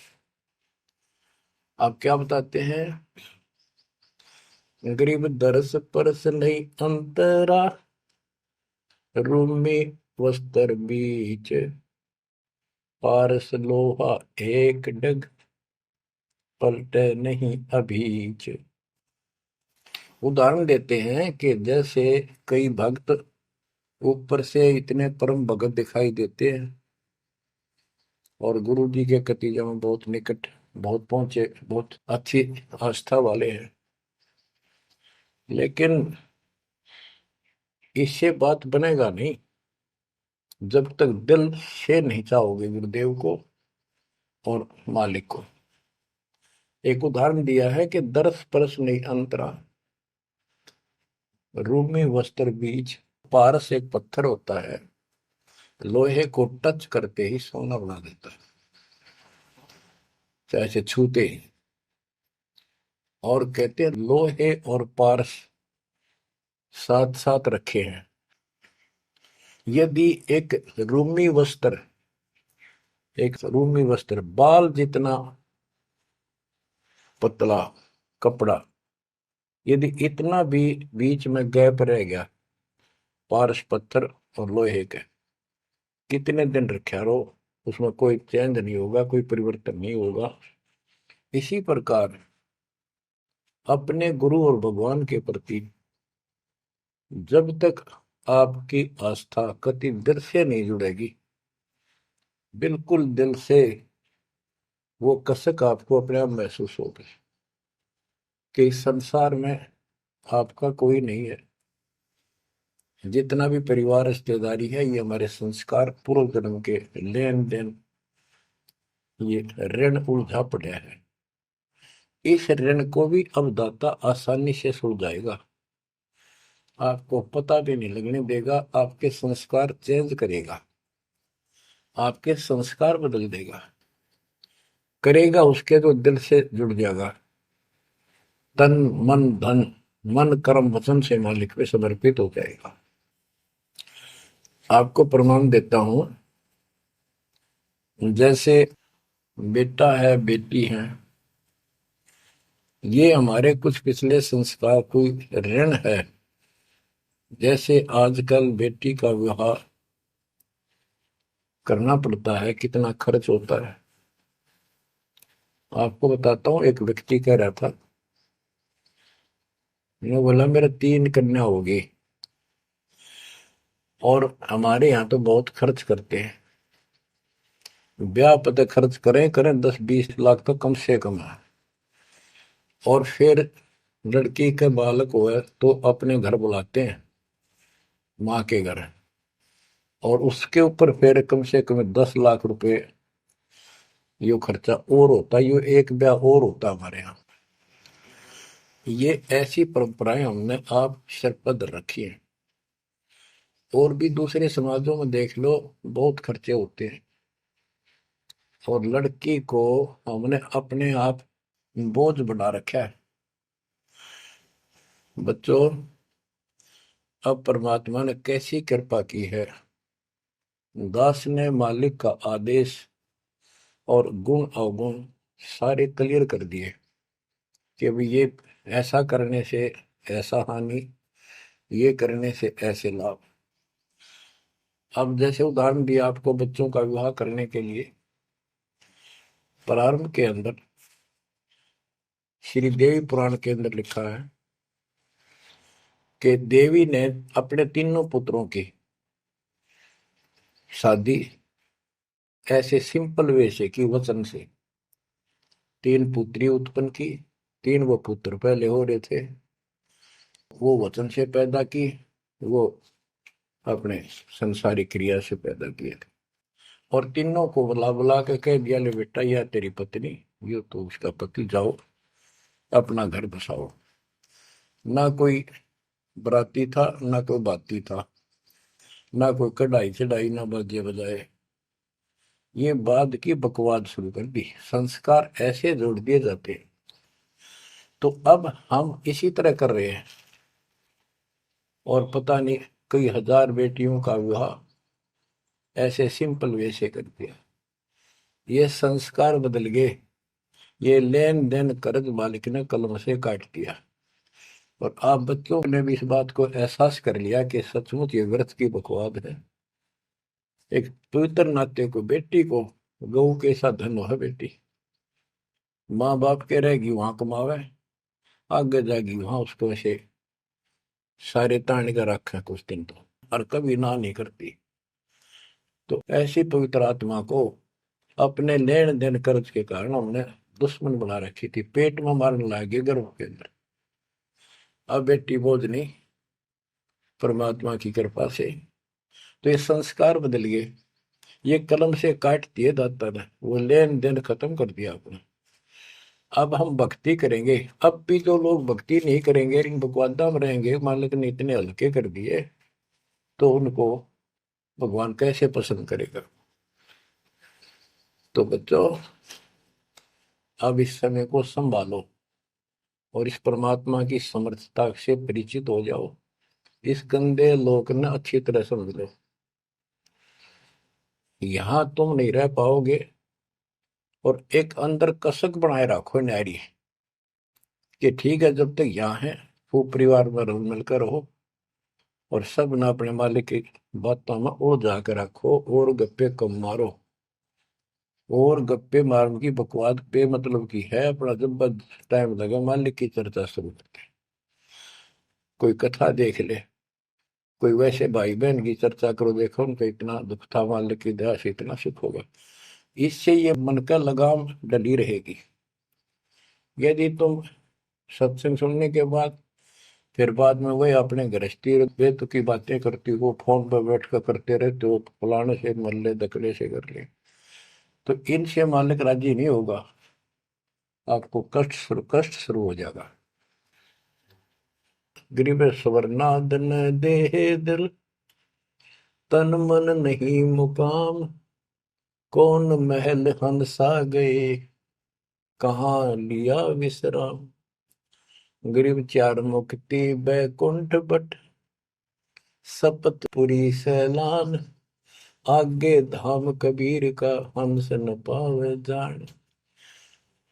आप क्या बताते हैं? गरीब दरस परस नहीं अंतरा, रूमी वस्त्र बीच, पारस लोहा एक डग, पलटे नहीं अभीच। उदाहरण देते हैं कि जैसे कई भक्त ऊपर से इतने परम भगत दिखाई देते हैं, और गुरु जी के कतीजा में बहुत निकट, बहुत पहुंचे, बहुत अच्छी आस्था वाले हैं, लेकिन इससे बात बनेगा नहीं जब तक दिल से नहीं चाहोगे गुरुदेव को और मालिक को। एक उदाहरण दिया है कि दरस परस नहीं अंतरा, रूमी वस्त्र बीज। पारस एक पत्थर होता है, लोहे को टच करते ही सोना बना देता है, चाहे से छूते ही। और कहते हैं लोहे और पारस साथ साथ रखे हैं। यदि एक रूमी वस्त्र बाल जितना पतला कपड़ा, यदि इतना भी बीच में गैप रह गया पारस पत्थर और लोहे के, कितने दिन रखा रहो, उसमें कोई चेंज नहीं होगा, कोई परिवर्तन नहीं होगा। इसी प्रकार अपने गुरु और भगवान के प्रति जब तक आपकी आस्था कति दिल से नहीं जुड़ेगी, बिल्कुल दिल से, वो कसक आपको अपने आप महसूस होगी कि इस संसार में आपका कोई नहीं है। जितना भी परिवार रिश्तेदारी है, ये हमारे संस्कार पूर्व जन्म के लेन देन, ये ऋण उलझा पड़ा है। इस ऋण को भी अब दाता आसानी से सुलझाएगा, आपको पता भी नहीं लगने देगा, आपके संस्कार चेंज करेगा। आपके संस्कार बदल देगा। करेगा उसके तो दिल से जुड़ जाएगा। तन मन धन, मन कर्म वचन से मालिक पे समर्पित हो जाएगा। आपको प्रमाण देता हूं, जैसे बेटा है बेटी है, ये हमारे कुछ पिछले संस्कार कोई ऋण है। जैसे आजकल बेटी का विवाह करना पड़ता है, कितना खर्च होता है। आपको बताता हूँ, एक व्यक्ति कह रहा था, मैं बोला मेरा 3 कन्या होगी और हमारे यहाँ तो बहुत खर्च करते हैं, ब्याह पता खर्च करें करें 10-20 लाख तो कम से कम है। और फिर लड़की के बालक हुए तो अपने घर बुलाते हैं, माँ के घर, और उसके ऊपर फिर कम से कम 10 लाख रुपए यो खर्चा और होता है। यो एक ब्याह और होता है हमारे यहाँ। ये ऐसी परंपराएं हमने आप सिर पर धर रखी है। और भी दूसरे समाजों में देख लो, बहुत खर्चे होते हैं, और लड़की को हमने अपने आप बोझ बना रखा है। बच्चों, अब परमात्मा ने कैसी कृपा की है, दास ने मालिक का आदेश और गुण अवगुण सारे क्लियर कर दिए कि अभी ये ऐसा करने से ऐसा हानि, ये करने से ऐसे लाभ। अब जैसे उदाहरण दिया आपको बच्चों का विवाह करने के लिए, प्रारंभ के अंदर श्री देवी पुराण के अंदर लिखा है कि देवी ने अपने तीनों पुत्रों की शादी ऐसे सिंपल वे से की, वचन से। 3 पुत्री उत्पन्न की, 3 वो पुत्र पहले हो रहे थे, वो वचन से पैदा की, वो अपने संसारी क्रिया से पैदा किए थे। और तीनों को बुला बुला के कह दिया, ले बेटा यह तेरी पत्नी, ये तो उसका पति, जाओ अपना घर बसाओ। ना कोई बराती था, ना कोई बाती था, ना कोई कढ़ाई चढ़ाई, ना बाजे बजाए। ये बाद की बकवाद शुरू कर दी, संस्कार ऐसे जोड़ दिए जाते हैं। तो अब हम इसी तरह कर रहे हैं, और पता नहीं कई हजार बेटियों का विवाह ऐसे सिंपल वे से कर दिया। ये संस्कार बदल गए, ये लेन देन कर्ज मालिक ने कलम से काट दिया। और आप बच्चों ने भी इस बात को एहसास कर लिया कि सचमुच ये व्यर्थ की बकवाद है। एक पवित्र नाते को, बेटी को गऊ के साथ धन है बेटी, माँ बाप के रहेगी वहां कमावे, आगे जाएगी वहां उसको ऐसे सारे ताने का रखे कुछ दिन तो, और कभी ना नहीं करती। तो ऐसी पवित्र आत्मा को अपने लेन देन कर्ज के कारण हमने दुश्मन बना रखी थी, पेट में मारने लगे गर्भ के अंदर। अब बेटी बोझ नहीं, परमात्मा की कृपा से तो ये संस्कार बदल गए। ये कलम से काट दिए दाता ने, वो लेन देन खत्म कर दिया आपने। अब हम भक्ति करेंगे। अब भी जो लोग भक्ति नहीं करेंगे, इन बकवादा में रहेंगे, मालिक ने इतने हल्के कर दिए, तो उनको भगवान कैसे पसंद करेगा। तो बच्चों, अब इस समय को संभालो और इस परमात्मा की समर्थता से परिचित हो जाओ। इस गंदे लोक ने अच्छी तरह समझ लो। यहां तुम नहीं रह पाओगे, और एक अंदर कसक बनाए रखो नारी कि ठीक है, जब तक यहाँ है खूब परिवार में रल मिलकर रहो, और सब ना अपने मालिक की बातों में ओ जाकर रखो, और गप्पे कम मारो। और गप्पे मारने की बकवाद पे मतलब की है, अपना जब टाइम लगे मालिक की चर्चा शुरू करते, कोई कथा देख ले, कोई वैसे भाई बहन की चर्चा करो, देखो उनका इतना दुख था, मालिक की दया से इतना सुख होगा। इससे ये मन का लगाम डली रहेगी। यदि तुम सत्संग सुनने के बाद फिर बाद में वही अपने गृहस्थी वेद की बातें करती हो, फोन पर बैठ कर करते रहते हो, फलाने से मर ले, दकले से कर ले, तो इनसे मालिक राजी नहीं होगा, आपको कष्ट शुरू हो जाएगा। गरीब स्वर्णादन देह दिल, तन मन नहीं मुकाम, कौन महल हंसा गए, कहाँ लिया विश्राम। गरीब चार मुक्ति बैकुंठ बट, सपतपुरी सैलान। आगे धाम कबीर का, हंस न पावे जान।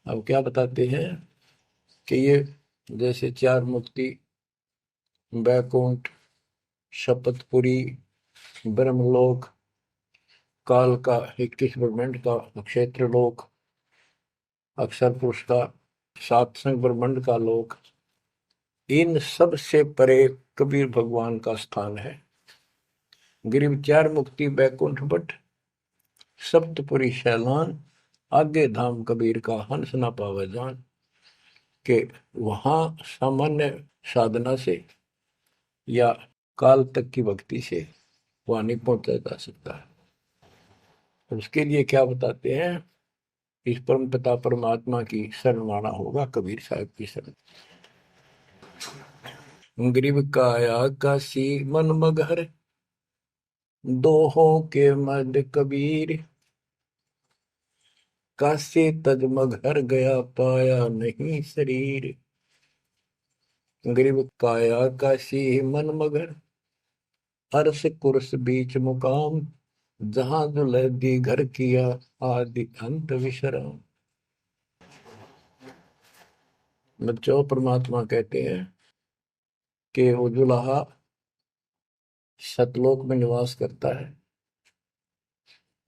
अब क्या बताते हैं कि ये जैसे चार मुक्ति, बैकुंठ, शपथपुरी, ब्रह्मलोक, काल का 21 ब्रह्मांड का क्षेत्र लोक, अक्षर पुरुष का सातसंग ब्रह्मांड का लोक, इन सब से परे कबीर भगवान का स्थान है। गिरिव चार मुक्ति बैकुंठ बट, सप्तपुरी शैलान। आगे धाम कबीर का, हंस ना पावे जान। के वहां सामान्य साधना से या काल तक की भक्ति से वहां नहीं पहुंचा जा सकता है। उसके लिए क्या बताते हैं, इस परम पिता परमात्मा की शरण माना होगा, कबीर साहब की शरण। गरीब काया काशी मन मगहर, दोहों के मद कबीर। काशी तज मगहर गया, पाया नहीं शरीर। गरीब काया काशी मन मगर, अर्श कुर्स बीच मुकाम। जहां दुलहदी घर किया, आदि अंत विश्राम। बच्चों, परमात्मा कहते हैं कि वो दुल्हा सतलोक में निवास करता है,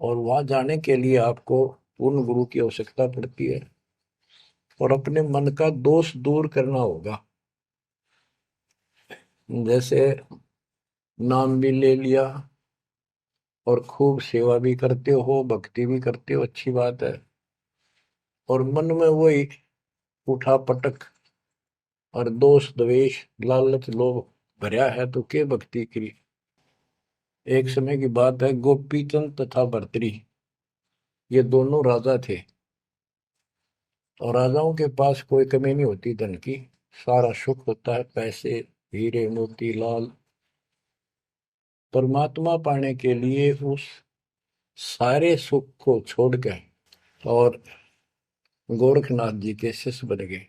और वहां जाने के लिए आपको पूर्ण गुरु की आवश्यकता पड़ती है, और अपने मन का दोष दूर करना होगा। जैसे नाम भी ले लिया और खूब सेवा भी करते हो, भक्ति भी करते हो, अच्छी बात है, और मन में वही उठा पटक और दोष द्वेष लालच लोभ भरा है, तो के भक्ति करी। एक समय की बात है, गोपीचंद तथा भर्तरी ये दोनों राजा थे, और राजाओं के पास कोई कमी नहीं होती धन की, सारा सुख होता है, पैसे हीरे मोती लाल। परमात्मा पाने के लिए उस सारे सुख को छोड़कर और गोरखनाथ जी के शिष्य बन गए।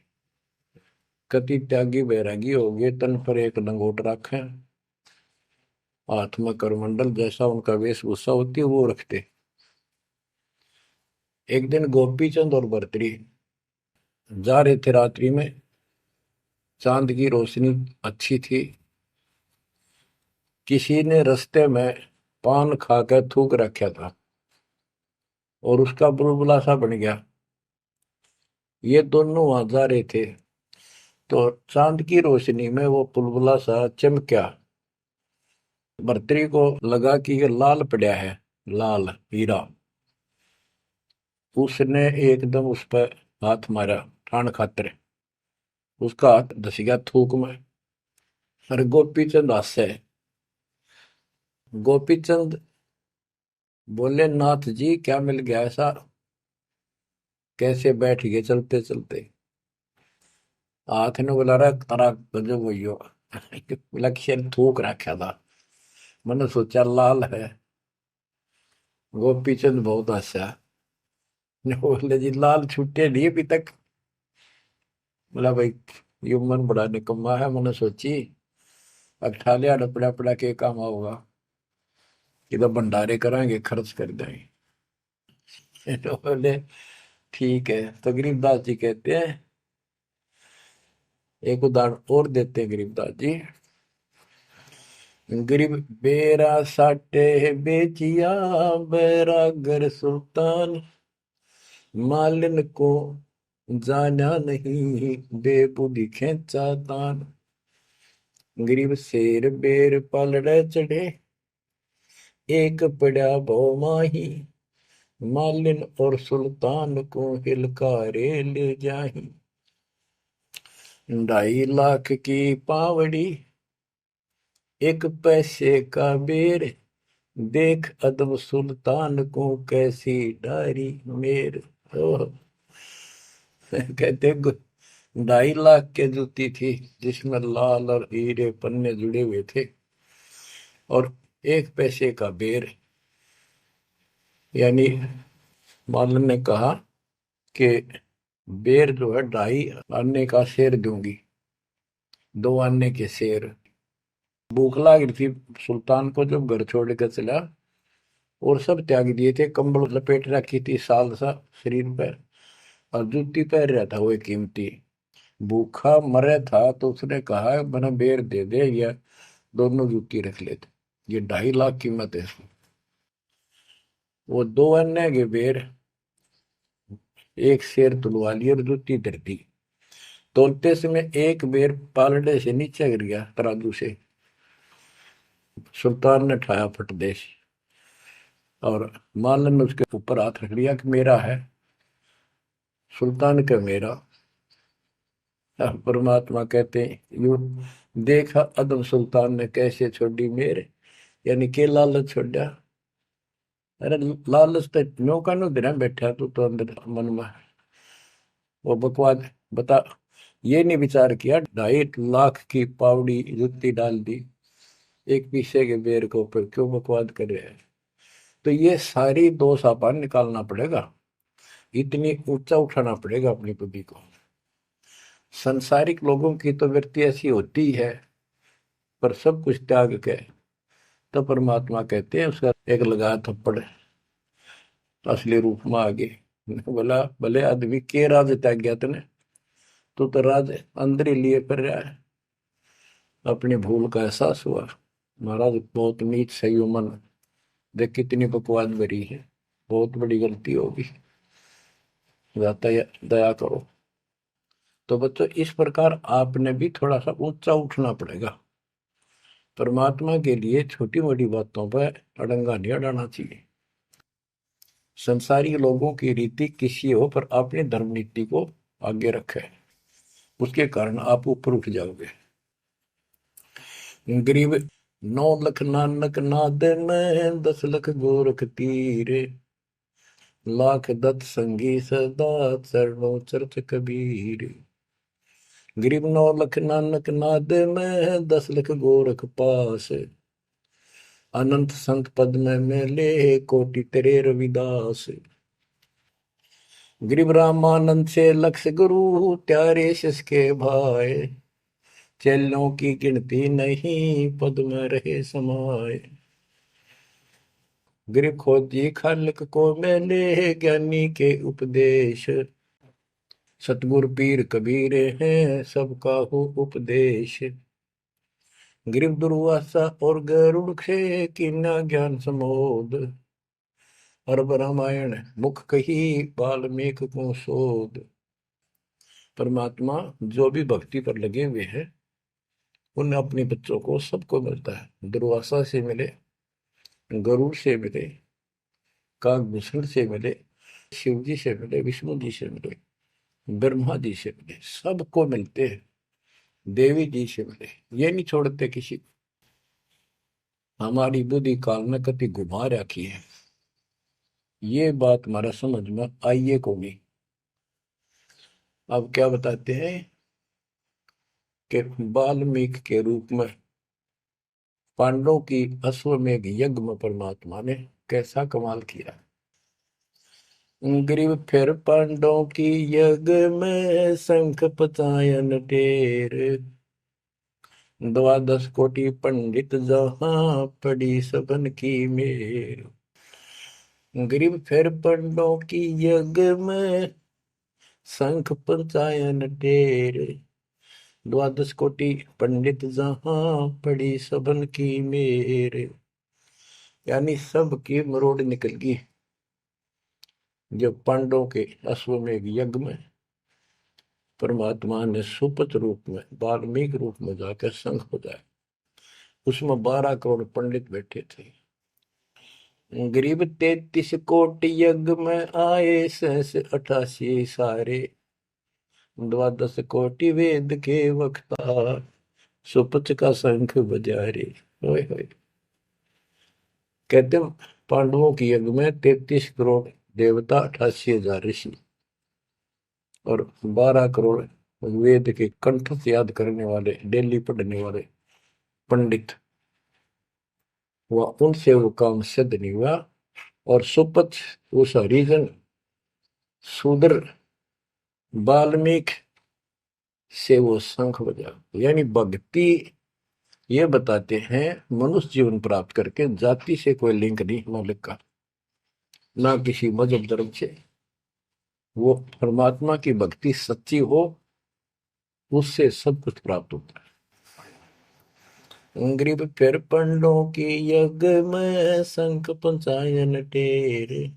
कति त्यागी बैरागी हो गए, तन पर एक लंगोट रखे, हाथ में करमंडल, जैसा उनका वेशभूषा होती है वो रखते। एक दिन गोपीचंद और भर्तरी जा रहे थे रात्रि में, चांद की रोशनी अच्छी थी। किसी ने रास्ते में पान खाकर थूक रखा था और उसका बुलबुला सा बन गया। ये दोनों वहां जा रहे थे, तो चांद की रोशनी में वो बुलबुला सा चमका। भर्तरी को लगा कि ये लाल पड़ा है, लाल हीरा। उसने एकदम उस पर हाथ मारा ठाण खातर, उसका हाथ धस गया थूक में। और गोपीचंद हंसे। गोपीचंद बोले, नाथ जी क्या मिल गया ऐसा, कैसे बैठ गए चलते चलते। हाथ ने बुला रहा तारा गजब भैया, लक्ष्य थूक रखा था, मैंने सोचा लाल है। गोपीचंद बहुत हंसा, बोले जी लाल छुट्टे नहीं अभी तक। बोला भाई ये मन बड़ा निकम्मा है, मैंने सोची अब ठालिया डपड़ा पड़ा के काम होगा, इधर भंडारे कराएंगे खर्च कर देंगे। तो बोले ठीक है। तो गरीबदास जी कहते हैं, एक उदाहरण और देते हैं गरीबदास जी। गरीब बेरा साटे बेचिया, बैरागर सुल्तान। मालिन को जाना नहीं, बेबुद्धि खेचा तान। गरीब शेर बेर पलड़े चढ़े, एक पड़ा भो माही। मालिन और सुल्तान को हिलकारे ले जाही। 2.5 लाख की पावड़ी, एक पैसे का बेर। देख अदब सुल्तान को, कैसी डारी मेर। ओह, कहते 2.5 लाख के जूती थी, जिसमें लाल और हीरे पन्ने जुड़े हुए थे, और 1 पैसे का बेर, यानी मालन ने कहा कि बेर जो है 2.5 आने का शेर दूंगी, 2 आने के शेर। भूख लग रही थी सुल्तान को जब घर छोड़ कर चला, और सब त्याग दिए थे, कंबल लपेट रखी थी साल सा शरीर पर, और जूती पहन रहा था वो कीमती। भूखा मरे था तो उसने कहा मैंने बेर दे दे, या दोनों जूती रख लेते, ये 2.5 लाख कीमत है इसकी। वो 2 आने के बेर, एक शेर तुलवा लिया और जूती धर दी। तोलते समय एक बेर पालड़े से नीचे गिर गया तराजू से। सुल्तान ने ठाया फटदेश, और मालन ने उसके ऊपर हाथ रख लिया कि मेरा है। सुल्तान का मेरा। परमात्मा कहते हैं यू देखा अदम सुल्तान ने कैसे छोड़ी मेरे, यानी के लालच छोड़ा। अरे लालच तो नो का नो दिन बैठा तू तो अंदर मन में वो बकवाद बता। ये नहीं विचार किया 2.5 लाख की पावड़ी जुत्ती डाल दी एक पीछे के बेर को ऊपर, क्यों बकवाद कर रहे हैं। तो ये सारी दोष अपन निकालना पड़ेगा, इतनी ऊंचा उठाना पड़ेगा अपनी बुद्धि को। संसारिक लोगों की तो वृत्ति ऐसी होती है, पर सब कुछ त्याग के तो परमात्मा कहते हैं उसका एक लगा थप्पड़ असली रूप में आगे। बोला भले आदमी के राज त्याग गया तने, तू तो राज अंदर ही लिए कर रहा है। अपनी भूल का एहसास हुआ, महाराज बहुत नीच सही मन, देख कितनी बकवाद भरी है, बहुत बड़ी गलती होगी, दाता दया करो। तो बच्चों इस प्रकार आपने भी थोड़ा सा ऊंचा उठना पड़ेगा। परमात्मा के लिए छोटी मोटी बातों पर अड़ंगा नहीं अड़ाना चाहिए। संसारी लोगों की रीति किसी हो, पर अपनी धर्म नीति को आगे रखे, उसके कारण आप ऊपर उठ जाओगे। गरीब 9 लाख नानक नाद में 10 लाख गोरख तीरे, लाख दत्त संगी सदा चरणों चरत कबीर। गरीब 9 लाख नानक नाद में 10 लाख गोरख पास, अनंत संत पद में मिले कोटि तेरे रविदास। गरीब रामानंद से लक्ष गुरु त्यारे शिष के भाई, चेलों की गिनती नहीं पद में रहे समाये। गरीब खोजी खालिक को मिले ज्ञानी के उपदेश, सतगुरु पीर कबीर हैं सबका हो उपदेश। गरीब दुर्वासा और गरुड़ खे कीना ज्ञान समोद, अरब रामायण मुख कही वाल्मीकि को शोध। परमात्मा जो भी भक्ति पर लगे हुए हैं उन अपने बच्चों को सबको मिलता है। दुर्वासा से मिले, गरुड़ से मिले, काकभूषण से मिले, शिव जी से मिले, विष्णु जी से मिले, ब्रह्मा जी से मिले, सबको मिलते हैं। देवी जी से मिले, ये नहीं छोड़ते किसी को। हमारी बुद्धि काल में कति घुमा रखी है, ये बात हमारा समझ में आइए को नहीं। अब क्या बताते हैं कि वाल्मीकि के रूप में पांडवों की अश्वमेध यज्ञ में परमात्मा ने कैसा कमाल किया। गरीब फिर पांडवों की यज्ञ में शंख पचायन टेर, 12 कोटि पंडित जहां पड़ी सबन की मेर। गरीब फिर पांडवों की यज्ञ में शंख पचायन टेर, 12 कोटि पंडित जहां पड़ी सबन की मेर। यानी सबकी मरोड़ निकल गई जब पांडवों के अश्वमेध यज्ञ में परमात्मा ने सुपत रूप में वाल्मीकि रूप में जाकर शंख बजाया। उसमें 12 करोड़ पंडित बैठे थे। गरीब 33 कोटि यज्ञ में आए सहस 88 सारे, 12 कोटि वेद के वक्ता सुपच का शंख बजा रे। होय होय। कहते पांडवों की यज्ञ में 33 करोड़ देवता, 88,000 ऋषि और 12 करोड़ वेद के कंठ से याद करने वाले, डेली पढ़ने वाले पंडित। वह उनसे वो काम सिद्ध नहीं हुआ। और सुपथ उस हरिजन शूद्र वाल्मीकि से वो शंख बजा, यानी भक्ति ये बताते हैं मनुष्य जीवन प्राप्त करके जाति से कोई लिंक नहीं मालिक का, ना किसी मजहब धर्म से। वो परमात्मा की भक्ति सच्ची हो, उससे सब कुछ प्राप्त होता है। ग्रीब फिर पंडों की यज्ञ में शंख पंचायन टेर,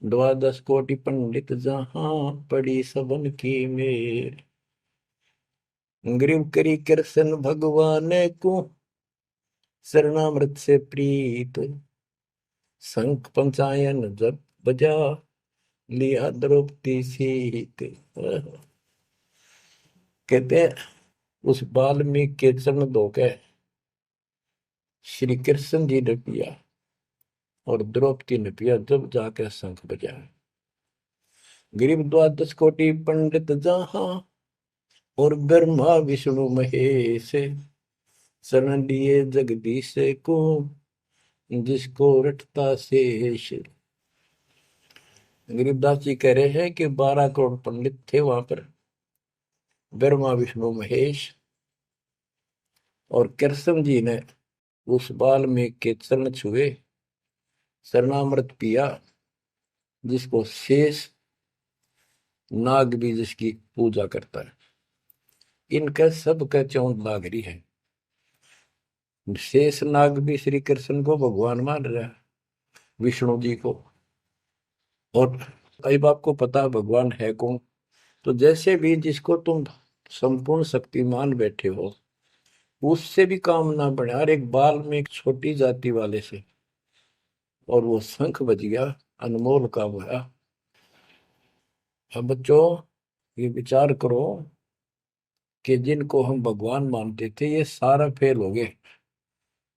द्वादश कोटि पंडित जहां पड़ी सबन की मेर। ग्रीव करी कृष्ण भगवान को शरणामृत से प्रीत, शंख पंचायन जब बजा लिया द्रौपदी सीत। कहते हैं उस वाल्मीकि के चरण धोके श्री कृष्ण जी ने पिया और द्रौपदी ने पिया, जब जाके शंख बजा। गरीब द्वादश कोटि पंडित जहां और ब्रह्मा विष्णु महेश, शरण लिए जगदीश को जिसको रटता शेष। गरीबदास जी कह रहे हैं कि 12 करोड़ पंडित थे वहां पर, ब्रह्मा विष्णु महेश, और कृष्ण जी ने उस वाल्मीकि के चरण छुए, शरणामृत पिया, जिसको शेष नाग भी जिसकी पूजा करता है। इनका सबका चौंध लागरी है। शेष नाग भी श्री कृष्ण को भगवान मान रहा है, विष्णु जी को। और अब आपको पता भगवान है कौन, तो जैसे भी जिसको तुम संपूर्ण शक्तिमान बैठे हो, उससे भी काम ना बढ़े। और एक बाल में एक छोटी जाति वाले से, और वो शंख बज गया, अनमोल काम हुआ। अब बच्चों ये विचार करो कि जिनको हम भगवान मानते थे, ये सारा फेल हो गए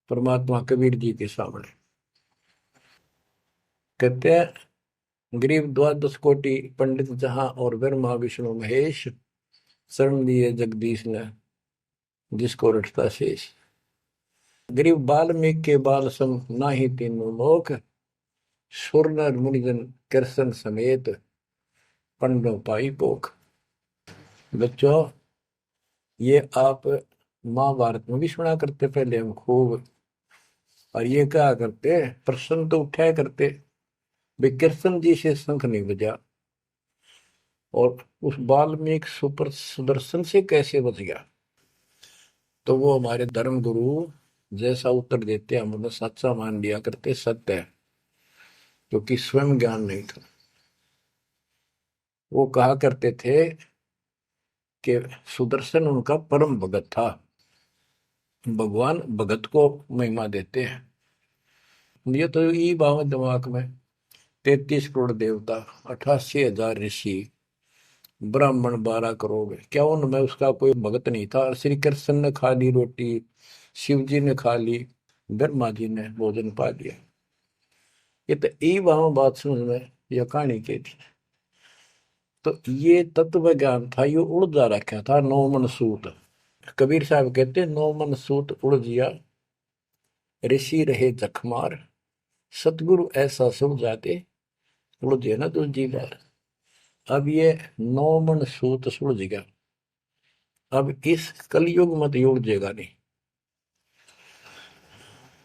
परमात्मा कबीर जी के सामने। कहते हैं गरीब द्वादश कोटि पंडित जहां और ब्रह्मा विष्णु महेश, शरण लिए जगदीश ने जिसको रटता शेष। गरीब वाल्मीकि के बाल सम नाही तीनों लोक, सुर नर मुनिजन कृष्ण समेत पंडो पाई पोख। बच्चों ये आप महाभारत में भी सुना करते पहले हम खूब, और ये क्या करते प्रश्न तो उठाया करते, वे कृष्ण जी से शंख नहीं बजा और उस वाल्मीकि सुपर सुदर्शन से कैसे बच गया। तो वो हमारे धर्म गुरु जैसा उत्तर देते हम उन्हें सच्चा मान लिया करते, सत्य है, क्योंकि स्वयं ज्ञान नहीं था। वो कहा करते थे कि सुदर्शन उनका परम भगत था। भगवान भगत को महिमा देते हैं। ये तो ये बात दिमाग में, 33 करोड़ देवता, 88,000 ऋषि, ब्राह्मण 12 करोड़, क्या उनमें उसका कोई भगत नहीं था। श्री कृष्ण ने खा ली रोटी, शिव जी ने खा ली, ब्रह्मा जी ने भोजन पा लिया। ये तो यही वहां बात समझ में यह कहानी के थी। तो ये तत्व ज्ञान था, ये उड़ जा रखा था नौ मन सूत। कबीर साहब कहते नौ मन सूत उड़ जिया, ऋषि रहे जखमार, सतगुरु ऐसा समझाते उड़ ना दूसरी बार। अब ये नौ मन सूत सुलझ गया, अब इस कलयुग मत उलझेगा नहीं।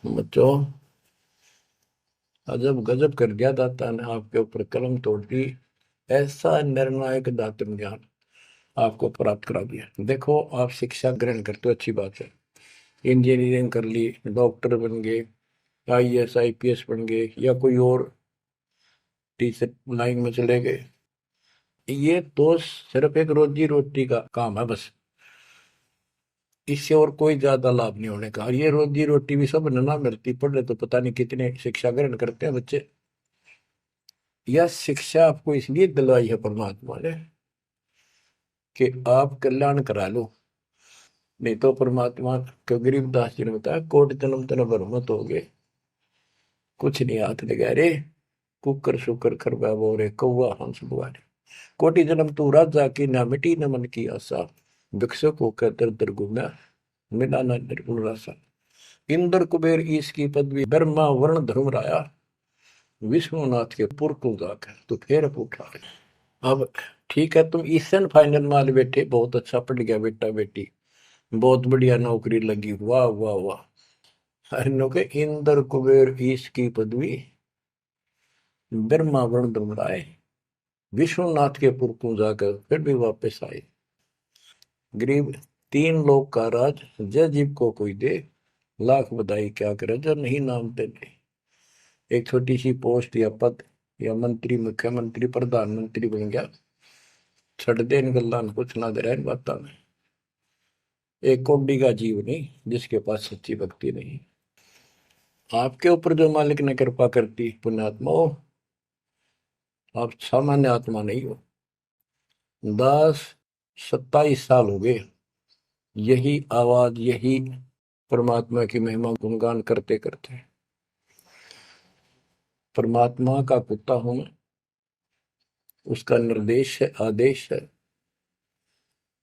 बच्चों अजब गजब कर दिया दाता ने आपके ऊपर कलम तोड़ दी, ऐसा निर्णायक दातन ज्ञान आपको प्राप्त करा दिया। देखो आप शिक्षा ग्रहण करते हो, अच्छी बात है, इंजीनियरिंग कर ली, डॉक्टर बन गए, IAS IPS बन गए, या कोई और टीचर लाइन में चले गए। ये तो सिर्फ एक रोजी रोटी का काम है बस, इससे और कोई ज्यादा लाभ नहीं होने का। और ये रोजी रोटी भी सब ना मिलती, पढ़ रहे तो पता नहीं कितने शिक्षा ग्रहण करते हैं बच्चे। यह शिक्षा आपको इसलिए दिलवाई है परमात्मा ने कि आप कल्याण करा लो, नहीं तो परमात्मा के गरीबदास जी ने बताया कोट जन्म तन भर मत हो गए, कुछ नहीं हाथ लगा रे, कुकर शुकर खरबा बोरे कौआ हंस बुआरे। कोटि जन्म तू राजा की ना मिटी न मन की आशा, भिक्षुक होकर दर दर घूमा मिला न निर्गुण रासा। इंद्र कुबेर ईश की पदवी, ब्रह्मा वर्ण धर्म राया, विश्वनाथ के पुर को जाकर तो फिर उठा। अब ठीक है, तुम ईसन फाइनल माल बैठे, बहुत अच्छा पढ़ गया बेटा बेटी, बहुत बढ़िया नौकरी लगी, वाह वाह वाह। अरे के इंद्र कुबेर ईश की पदवी ब्रह्मा वरुण दुमराए, विश्वनाथ के पुर को जाकर फिर भी वापस आए। गरीब तीन लोग का राज, जय जीव को कोई दे, लाख बधाई क्या करे जो नहीं नाम तेरे। एक छोटी सी पोस्ट या पद या मंत्री, मुख्यमंत्री, प्रधानमंत्री बन गया, छड़ दे इन गल्ला कुछ ना दे रहा इन बातों में। एक कौड़ी का जीव नहीं जिसके पास सच्ची भक्ति नहीं। आपके ऊपर जो मालिक ने कृपा करती पुण्यात्मा हो, आप सामान्य आत्मा नहीं हो। 10-27 साल हो गए यही आवाज, यही परमात्मा की महिमा गुणगान करते करते। परमात्मा का कुत्ता हूं मैं, उसका निर्देश है, आदेश है,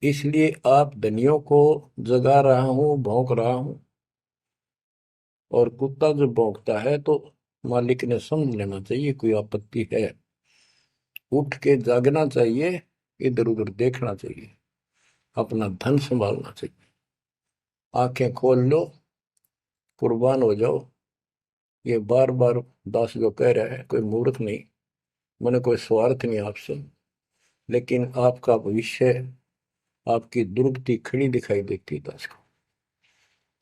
इसलिए आप धनियों को जगा रहा हूं, भौंक रहा हूं। और कुत्ता जो भौंकता है तो मालिक ने समझ लेना चाहिए कोई आपत्ति है, उठ के जागना चाहिए, इधर उधर देखना चाहिए, अपना धन संभालना चाहिए। आंखें खोल लो, कुर्बान हो जाओ। ये बार बार दास जो कह रहा है, कोई मूर्ख नहीं, मैंने कोई स्वार्थ नहीं आपसे, लेकिन आपका भविष्य, आपकी दुर्गति खड़ी दिखाई देती है दास को।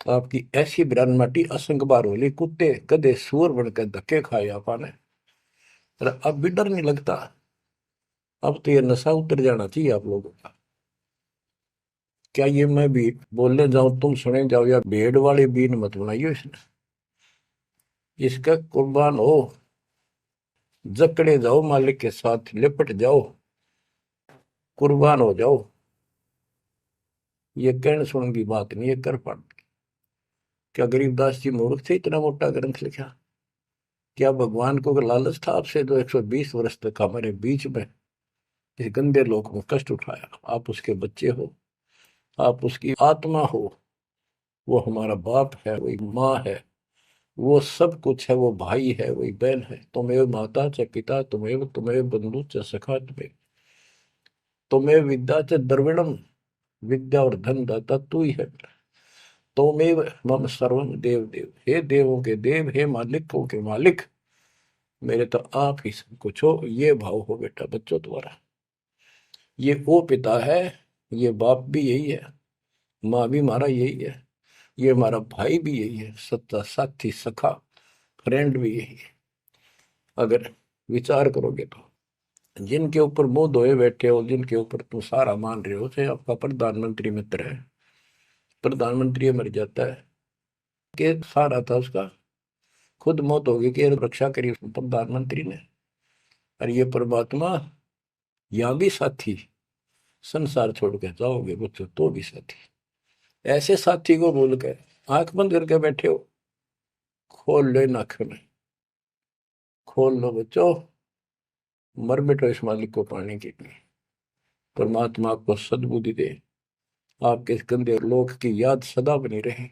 आपकी ऐसी ब्रान माटी असंग बार होली, कुत्ते गधे सुअर बनकर धक्के खाए आपने, अब भी डर नहीं लगता। अब तो ये नशा उतर जाना चाहिए आप लोगों का। क्या ये मैं भी बोलने जाऊं तुम सुने जाओ, या भेड़ वाले बीन मत बनाइयो इसने। इसका कुर्बान हो, जकड़े जाओ, मालिक के साथ लिपट जाओ, कुर्बान हो जाओ। ये कहने सुन की बात नहीं, ये कर पड़। क्या गरीबदास जी मूर्ख थे इतना मोटा ग्रंथ लिखा? क्या भगवान को लालच था आपसे जो 120 वर्ष तक हमारे बीच में इस गंदे लोक में कष्ट उठाया? आप उसके बच्चे हो, आप उसकी आत्मा हो, वो हमारा बाप है, वही माँ है, वो सब कुछ है, वो भाई है, वही बहन है। तुम्हें माता च पिता, तुम्हें बंधु च सखा, तुम्हें विद्या च द्रविणम, विद्या और धन दाता तू ही है। तोमेव मम सर्वम देव देव, हे देवों के देव, हे मालिकों के मालिक, मेरे तो आप ही सब कुछ हो। ये भाव हो बेटा बच्चों तुम्हारा। ये वो पिता है, ये बाप भी यही है, माँ भी हमारा यही है, ये हमारा भाई भी यही है, सच्चा साथी सखा फ्रेंड भी यही है। अगर विचार करोगे तो जिनके ऊपर मुंह धोए बैठे हो, जिनके ऊपर तुम सारा मान रहे हो, चाहे आपका प्रधानमंत्री मित्र है, प्रधानमंत्री मर जाता है कि सारा था उसका, खुद मौत होगी कि रक्षा करी प्रधानमंत्री ने। और ये परमात्मा यहाँ भी साथी, संसार छोड़ के जाओगे बच्चों तो भी साथी। ऐसे साथी को बोल कर आंख बंद करके बैठे हो, खोल लो नाक में, खोल लो बच्चों, मर बैठो इस मालिक को पाने के लिए। परमात्मा आपको सद्बुद्धि दे, आपके इस गंदे लोक की याद सदा बनी रहे,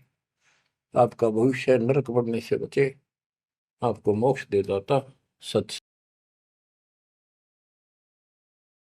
आपका भविष्य नरक बढ़ने से बचे, आपको मोक्ष दे दाता। सच।